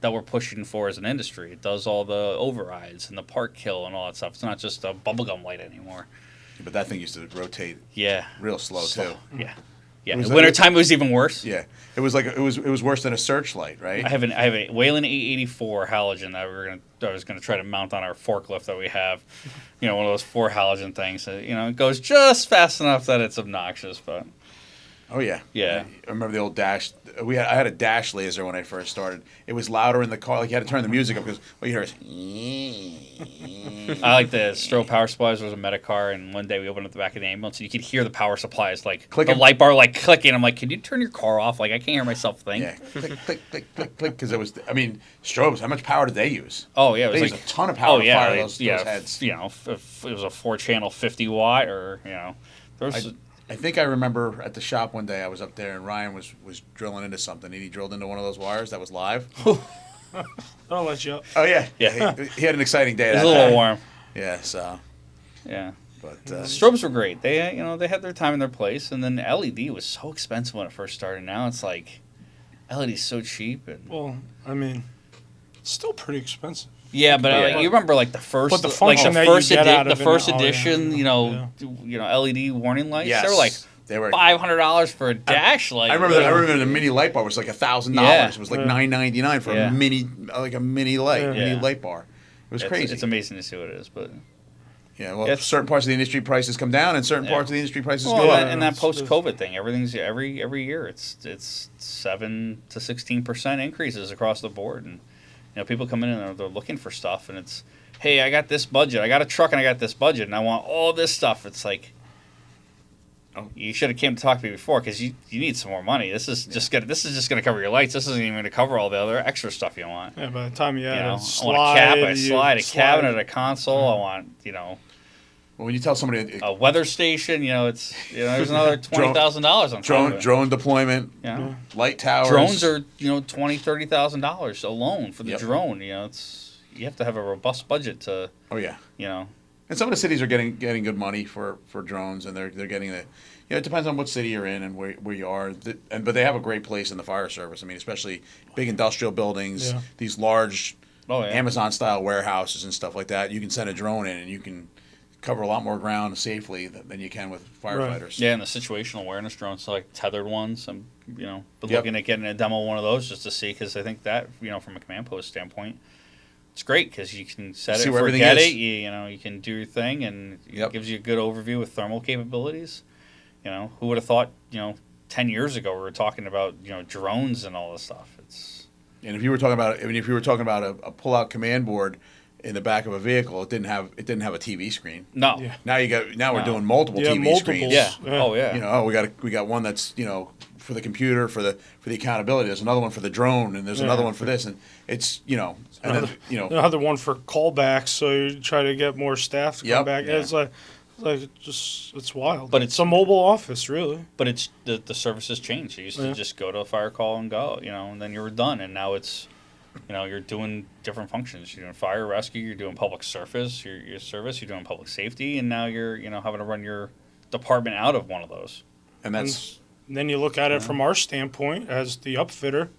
that we're pushing for as an industry. It does all the overrides and the park kill and all that stuff. It's not just a bubblegum light anymore. But that thing used to rotate real slow too. Yeah. Yeah, Was in that- wintertime it was even worse. Yeah, it was like it was worse than a searchlight, right? I have a Whalen 884 halogen that I was gonna try to mount on our forklift that we have. You know, one of those 4 halogen things. It goes just fast enough that it's obnoxious, but Oh yeah, Yeah. I remember the old dash. I had a dash laser when I first started. It was louder in the car. Like you had to turn the music up because what you hear is. I like the strobe power supplies. There was a Medicar, and one day we opened up the back of the ambulance, and you could hear the power supplies like Clicking. the light bar like clicking. I'm like, can you turn your car off? Like I can't hear myself think. Yeah, click, click, click, click, click. Because it was. I mean, strobes. How much power did they use? Oh yeah, it was They like used a ton of power to fire those yeah. heads. You know, if it was a 4-channel 50-watt, or there was. I think I remember at the shop one day I was up there and Ryan was drilling into something and he drilled into one of those wires that was live. I'll let you up. Oh yeah, Yeah. He had an exciting day. It was that a little day. warm. Yeah, so Yeah. but Strobes were great. They they had their time and their place, and then LED was so expensive when it first started. Now it's like LED's so cheap. And Well, I mean, it's still pretty expensive. yeah, but Yeah. you remember like the first, But the like function the that you first get out the of it first now- oh, yeah. edition, Yeah. LED warning lights. yes, They were like they were. $500 for a dash light. I remember that. I remember the mini light bar was like $1,000. Yeah. It was like Yeah. $9.99 for Yeah. a mini light, Yeah. mini Yeah. light bar. It was crazy. It's amazing to see what it is, but Yeah, well, It's- certain parts of the industry prices come down, and certain Yeah. parts of the industry prices well, go and up. that It's- post-COVID thing, everything's every year it's 7 to 16% increases across the board, and people come in and they're looking for stuff, and it's, hey, I got this budget, I got a truck, and I got this budget, and I want all this stuff. It's like, oh, you should have came to talk to me before because you need some more money. This is just gonna cover your lights. This isn't even gonna cover all the other extra stuff you want. Yeah, by the time you You add know, a I slide, want a cap, a you slide, a cabinet, a console. Mm-hmm. I want Well, when you tell somebody a weather station. There's another $20,000 on top of it. drone deployment, Yeah. light towers, Drones are $20,000-$30,000 alone for the Yep. drone. You have to have a robust budget to Oh yeah, you know. and some of the cities are getting good money for drones, and they're getting the. It depends on what city you're in and where you are. But they have a great place in the fire service. I mean, especially big industrial buildings, Yeah. these large Oh yeah. Amazon-style warehouses and stuff like that. You can send a drone in, and you can cover a lot more ground safely than you can with firefighters. Yeah, and the situational awareness drones, like tethered ones. I'm been Yep. looking at getting a demo of one of those just to see, because I think that from a command post standpoint, it's great because you can set See it, where everything forget is. it. You can do your thing, and Yep. it gives you a good overview with thermal capabilities. Who would have thought 10 years ago we were talking about drones and all this stuff. It's And if you were talking about a pull-out command board in the back of a vehicle, it didn't have a TV screen. no. Yeah. Now we're No. doing multiple Yeah, TV multiples. screens. Yeah. Yeah. Oh yeah. We got one that's for the computer for the accountability. There's another one for the drone, and there's Yeah. and then Another one for callbacks, so you try to get more staff to Yep. come back. Yeah. It's like it's wild. But it's a mobile office, really. But it's the services changed. You used to Yeah. just go to a fire call and go, and then you were done. And now it's, you're doing different functions. You're doing fire rescue. You're doing public service. Your service. You're doing public safety. And now you're having to run your department out of one of those. and that's And then you look at it from our standpoint as the upfitter.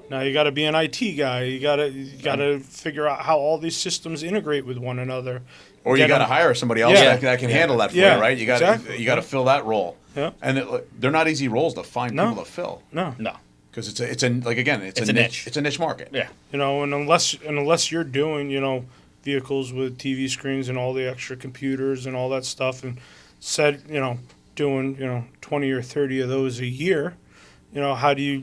Now you got to be an IT guy. You got to figure out how all these systems integrate with one another. or you Get got to 'em- hire somebody else Yeah. that can handle that for Yeah, you, right? You got exactly. you got to fill that role. Yeah. And they're not easy roles to find No. people to fill No. No. because it's a niche. It's a niche market. Yeah. And unless you're doing vehicles with TV screens and all the extra computers and all that stuff, and doing 20 or 30 of those a year, how do you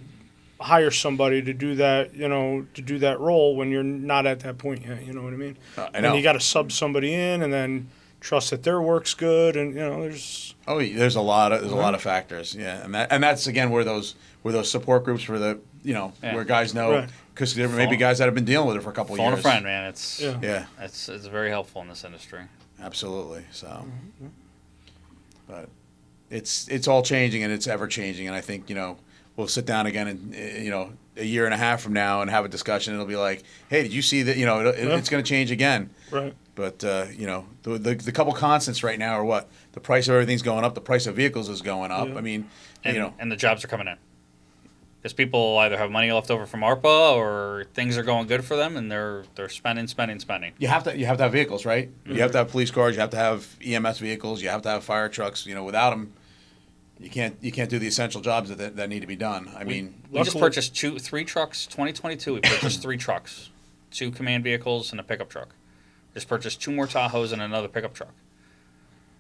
hire somebody to do that role when you're not at that point yet? You know what I mean? I And know. you got to sub somebody in and then trust that their work's good, and there's Oh, yeah, there's a lot of factors, yeah, and that's again where those support groups for the Yeah. where guys know, Right. because there may be guys that have been dealing with it for a couple of Phone years. a friend, man. It's Yeah. it's very helpful in this industry. Absolutely. So, but it's all changing and it's ever changing, and I think we'll sit down again and a year and a half from now and have a discussion. It'll be like, hey, did you see that? It's going to change again. right. But the couple constants right now are what the price of everything's going up. The price of vehicles is going up. Yeah. I mean, And the jobs are coming in. Because people either have money left over from ARPA or things are going good for them, and they're spending. you have to have vehicles, right? You have to have police cars. You have to have EMS vehicles. You have to have fire trucks. Without them, You can't do the essential jobs that need to be done. I mean, we just purchased 3 trucks. 2022, we purchased 3 trucks, 2 command vehicles and a pickup truck. Just purchased 2 more Tahoes and another pickup truck.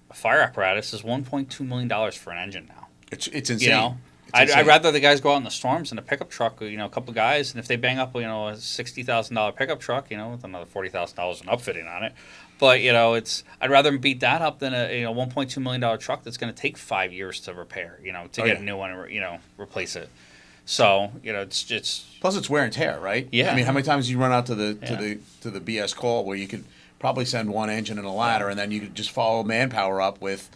A fire apparatus is $1.2 million for an engine now. It's insane. You know, I'd rather the guys go out in the storms in a pickup truck. You know, a couple guys, and if they bang up, you know, a $60,000 pickup truck, you know, with another $40,000 in upfitting on it. But you know, I'd rather them beat that up than a $1.2 million truck that's going to take 5 years to repair. You know, to get a new one, replace it. So you know, it's plus it's wear and tear, right? Yeah. I mean, how many times do you run out to the BS call where you could probably send one engine and a ladder, and then you could just follow manpower up with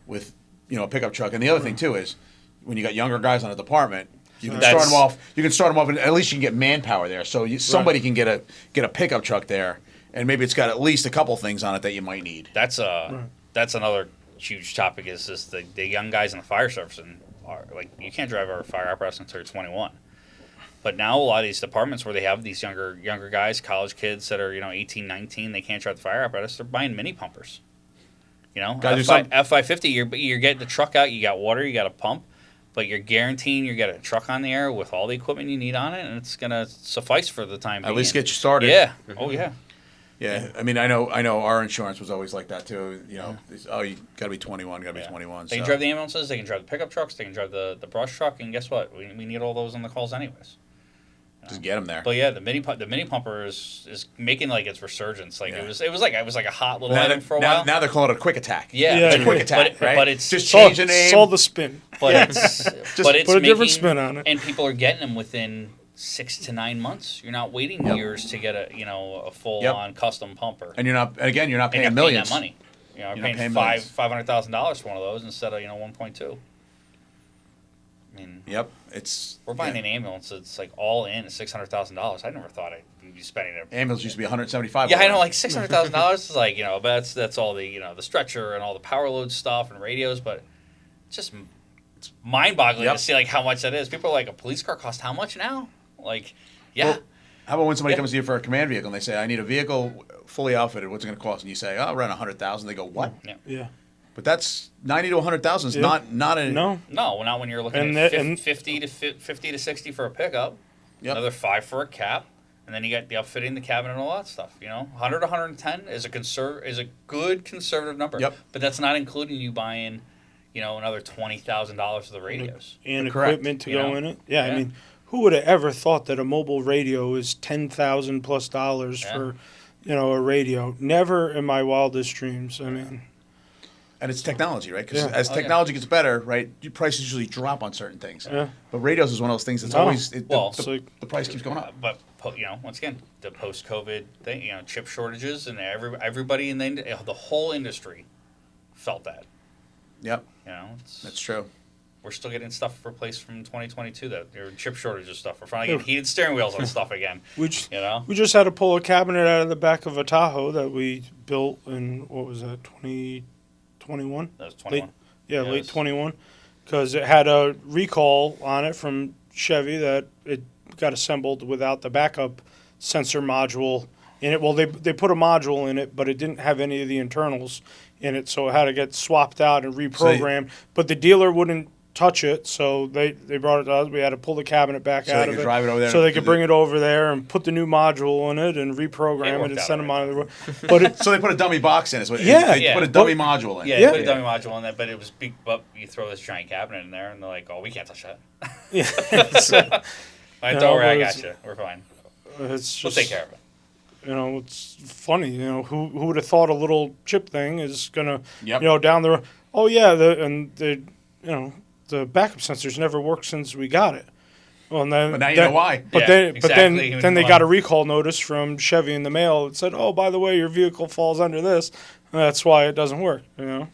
a pickup truck. And the other thing too is when you got younger guys on a department, you can start them off. You can start them off, and at least you can get manpower there. So somebody can get a pickup truck there, and maybe it's got at least a couple things on it that you might need. That's another huge topic. Is just the young guys in the fire service and are like, you can't drive a fire apparatus until you're 21. But now a lot of these departments where they have these younger guys, college kids that are 18, 19, they can't drive the fire apparatus. They're buying mini pumpers. You know, F550, you're getting the truck out. You got water, you got a pump, but you're guaranteeing you're getting a truck on the air with all the equipment you need on it, and it's gonna suffice for the time being. At least get you started. Yeah. Oh yeah. Yeah. I mean, I know. Our insurance was always like that too. You know, you got to be 21. Got to be 21. They can drive the ambulances. They can drive the pickup trucks. They can drive the brush truck. And guess what? We need all those on the calls anyways. Just get them there. But yeah, the mini pumper is making like its resurgence. Like it was like a hot little item for a while. Now they're calling it a quick attack. Yeah, it's a quick attack, right? But it's just change the name. Saw the spin. But it's put a different spin on it. And people are getting them within 6 to 9 months. You're not waiting years to get a full on custom pumper. And you're not paying millions. Paying that money. You're paying $500,000 for one of those instead of 1.2. I mean, we're buying an ambulance. It's like all in $600,000. I never thought I'd be spending it. Ambulance used to be $175. Yeah, I know. Like $600,000 is like but that's all the the stretcher and all the power load stuff and radios. But it's mind-boggling to see like how much that is. People are like, a police car costs how much now? Like, yeah. Well, how about when somebody comes to you for a command vehicle and they say, I need a vehicle fully outfitted. What's it going to cost? And you say, around $100,000. They go, what? Yeah. But that's 90 to 100,000 is not a no, not when you're looking at 50 to 60 for a pickup. Yep. Another 5 for a cap, and then you got the upfitting, the cabin, and all that stuff. 100 to 110 is a good conservative number. Yep. But that's not including you buying, another $20,000 of the radios and equipment to go in it. Yeah, I mean, who would have ever thought that a mobile radio is $10,000+ for, a radio? Never in my wildest dreams. I mean. And it's technology, right? Because as technology gets better, right, your prices usually drop on certain things. Yeah. But radios is one of those things that's always the price keeps going up. But once again, the post-COVID thing, chip shortages, and everybody in the whole industry felt that. Yep. That's true. We're still getting stuff replaced from 2022. That there are chip shortages stuff. We're finally getting heated steering wheels on stuff again. We just had to pull a cabinet out of the back of a Tahoe that we built in, what was that, 2021? That was 21. Late 21. Because it had a recall on it from Chevy that it got assembled without the backup sensor module in it. Well, they put a module in it, but it didn't have any of the internals in it, so it had to get swapped out and reprogrammed. But the dealer wouldn't touch it, so they brought it to us. We had to pull the cabinet back out of it, drive it over there so they could bring it over there and put the new module in it and reprogram it and send them on the road. But so they put a dummy box in. They put a dummy module in. Yeah, they put a dummy module in that, but it was big. But you throw this giant cabinet in there, and they're like, "Oh, we can't touch that." Don't worry, I got you. We're fine. It's just, we'll take care of it. It's funny. Who would have thought a little chip thing is gonna, Yep. Down the road. Oh yeah, the backup sensors never worked since we got it. Well, and then, but now you know why. But then they got a recall notice from Chevy in the mail that said, "Oh, by the way, your vehicle falls under this. And that's why it doesn't work." As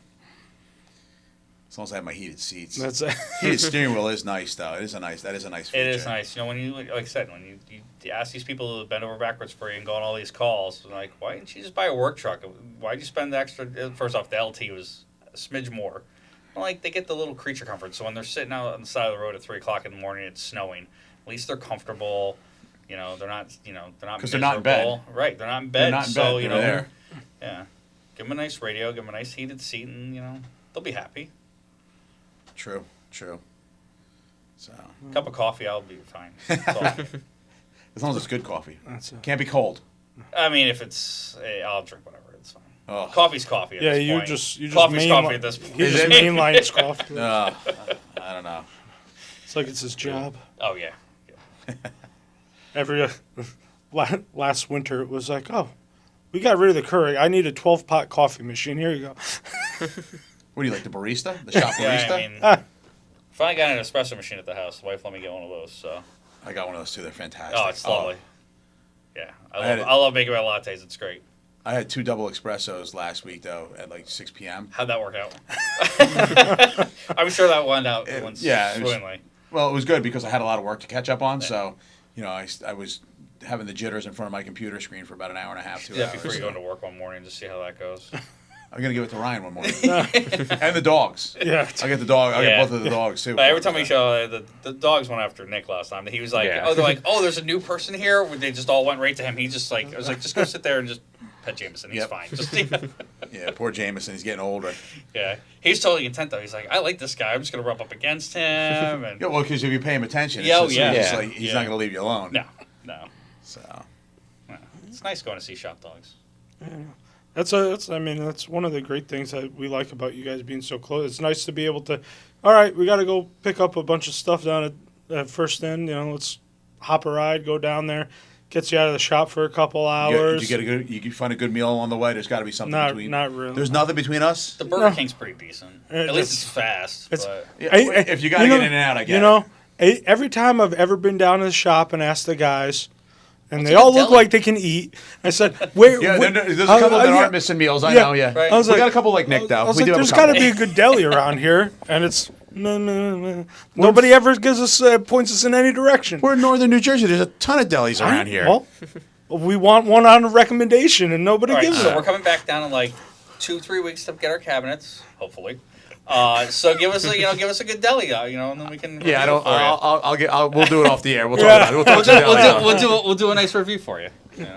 long as I have my heated seats. That's it. Heated steering wheel is nice, though. That is a nice feature. It is nice. When you, like I said, when you ask these people to bend over backwards for you and go on all these calls, like, why didn't you just buy a work truck? Why'd you spend the extra? First off, the LT was a smidge more. Like, they get the little creature comfort. So when they're sitting out on the side of the road at 3 o'clock in the morning, it's snowing. At least they're comfortable. They're not. They're not because they're not in bed. Right, they're not in bed. They're not in bed. So they're there. Yeah, give them a nice radio, give them a nice heated seat, and they'll be happy. True. So Cup of coffee, I'll be fine. That's all. as long as it's good coffee, That's can't be cold. I mean, if it's, I'll drink whatever. It's fine. Oh. Coffee's coffee. At Yeah, this you point. just Coffee's coffee at this point. He just mainlines coffee. I don't know. It's like it's his job. Oh yeah. Every last winter, it was like, oh, we got rid of the Keurig. I need a 12-pot coffee machine. Here you go. What do you like, the barista? The shop barista? Yeah, I mean, if I got an espresso machine at the house, the wife let me get one of those. So. I got one of those too. They're fantastic. Oh, it's lovely. Yeah, had it. I love making my lattes. It's great. I had 2 double espressos last week though at like 6 p.m. How'd that work out? I'm sure that went out swimmingly. Well, it was good because I had a lot of work to catch up on. Yeah. So, I was having the jitters in front of my computer screen for about an hour and a half, 2 hours. Before you go into work one morning, just see how that goes. I'm going to give it to Ryan one morning. And the dogs. Yeah. I'll get the dog. I'll get both of the dogs, too. But every time we show, the dogs went after Nick last time. He was like, they're like, there's a new person here. They just all went right to him. He just I was like, just go sit there and just pet Jameson. He's fine. Just, yeah, poor Jameson. He's getting older. Yeah. He's totally content, though. He's like, I like this guy. I'm just going to rub up against him. And well, because if you pay him attention, he's not going to leave you alone. No. So. It's nice going to see shop dogs. Yeah. That's one of the great things that we like about you guys being so close. It's nice to be able to, all right, we got to go pick up a bunch of stuff down at First End. Let's hop a ride, go down there, gets you out of the shop for a couple hours. You find a good meal on the way. There's got to be something between. Not really. There's nothing between us. The Burger King's pretty decent. At least it's fast. If you got to get in and out, I get it. Every time I've ever been down to the shop and asked the guys. And they all look like they can eat. I said, "Where?" Yeah, there's a couple that aren't missing meals. I know. Yeah, right. I was we got a couple like Nick though. I was like, "There's got to be a good deli around here," and it's nobody ever gives us points us in any direction. We're in northern New Jersey. There's a ton of delis around here. Well, we want one on a recommendation, and nobody gives it. So we're coming back down in like 2-3 weeks to get our cabinets, hopefully. So give us a good deli, and then we can. Yeah, we'll do it off the air. We'll talk about it. We'll do a nice review for you.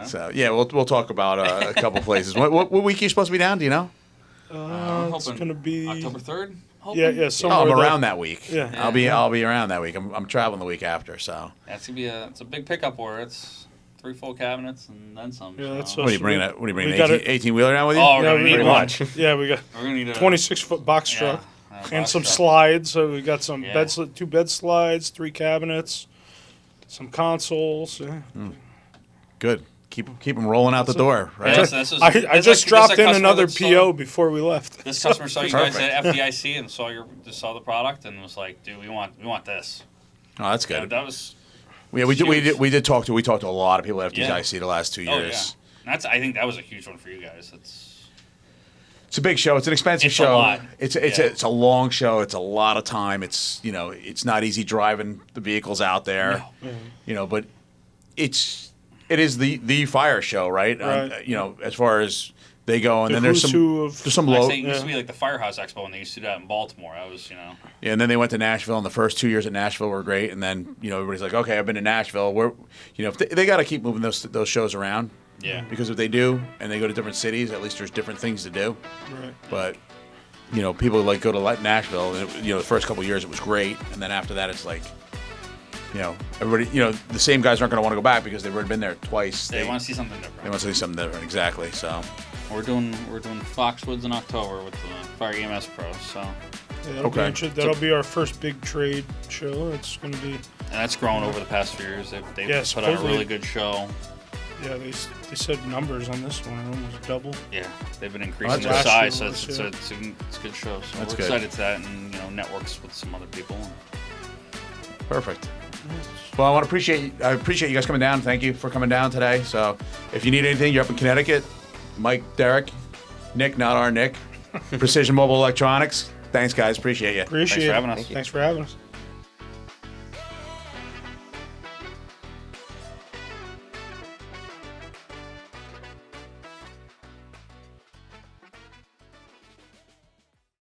So we'll talk about a couple places. What week are you supposed to be down? Do you know? It's going to be October 3rd. Yeah. I'm around that week. Yeah. I'll be around that week. I'm traveling the week after. So that's gonna be it's a big pickup order. It's 3 full cabinets and then some. Yeah, that's what are you bringing? What are you bringing? 18-wheeler down with you? Oh, we're gonna need one. Yeah, we got. We're gonna need a 26-foot box truck and some slides. So we got some beds, 2 bed slides, 3 cabinets, some consoles. Yeah. Good. Keep them rolling out the door, right? Yeah, I just dropped in another PO before we left. This customer saw you guys at FDIC and saw the product and was like, "Dude, we want this." Oh, that's good. That was. Yeah, we did talk to a lot of people at FDIC the last 2 years. Oh, yeah. I think that was a huge one for you guys. It's a big show. It's an expensive show. A lot. It's a long show. It's a lot of time. It's it's not easy driving the vehicles out there. No. But it is the fire show, right? As far as they go, and then there's some low. It used to be like the Firehouse Expo when they used to do that in Baltimore. Yeah, and then they went to Nashville, and the first 2 years at Nashville were great. And then everybody's like, okay, I've been to Nashville. If they got to keep moving those shows around. Yeah. Because if they do, and they go to different cities, at least there's different things to do. Right. But people go to Nashville, and the first couple of years it was great, and then after that it's like. Everybody, the same guys aren't going to want to go back because they've already been there twice. They want to see something different. They want to see something different, exactly. So we're doing Foxwoods in October with the Fire EMS Pros. So that'll be our first big trade show. It's going to be, and that's grown over the past few years. They've put out a really good show. Yeah, they said numbers on this one almost double. Yeah, they've been increasing their size, so it's a good show. So we're excited to that, and networks with some other people. Perfect. Well, I appreciate you guys coming down. Thank you for coming down today. So, if you need anything, you're up in Connecticut. Mike, Derek, Nick, not our Nick, Precision Mobile Electronics. Thanks, guys. Appreciate you. Thanks for having us. Thanks for having us.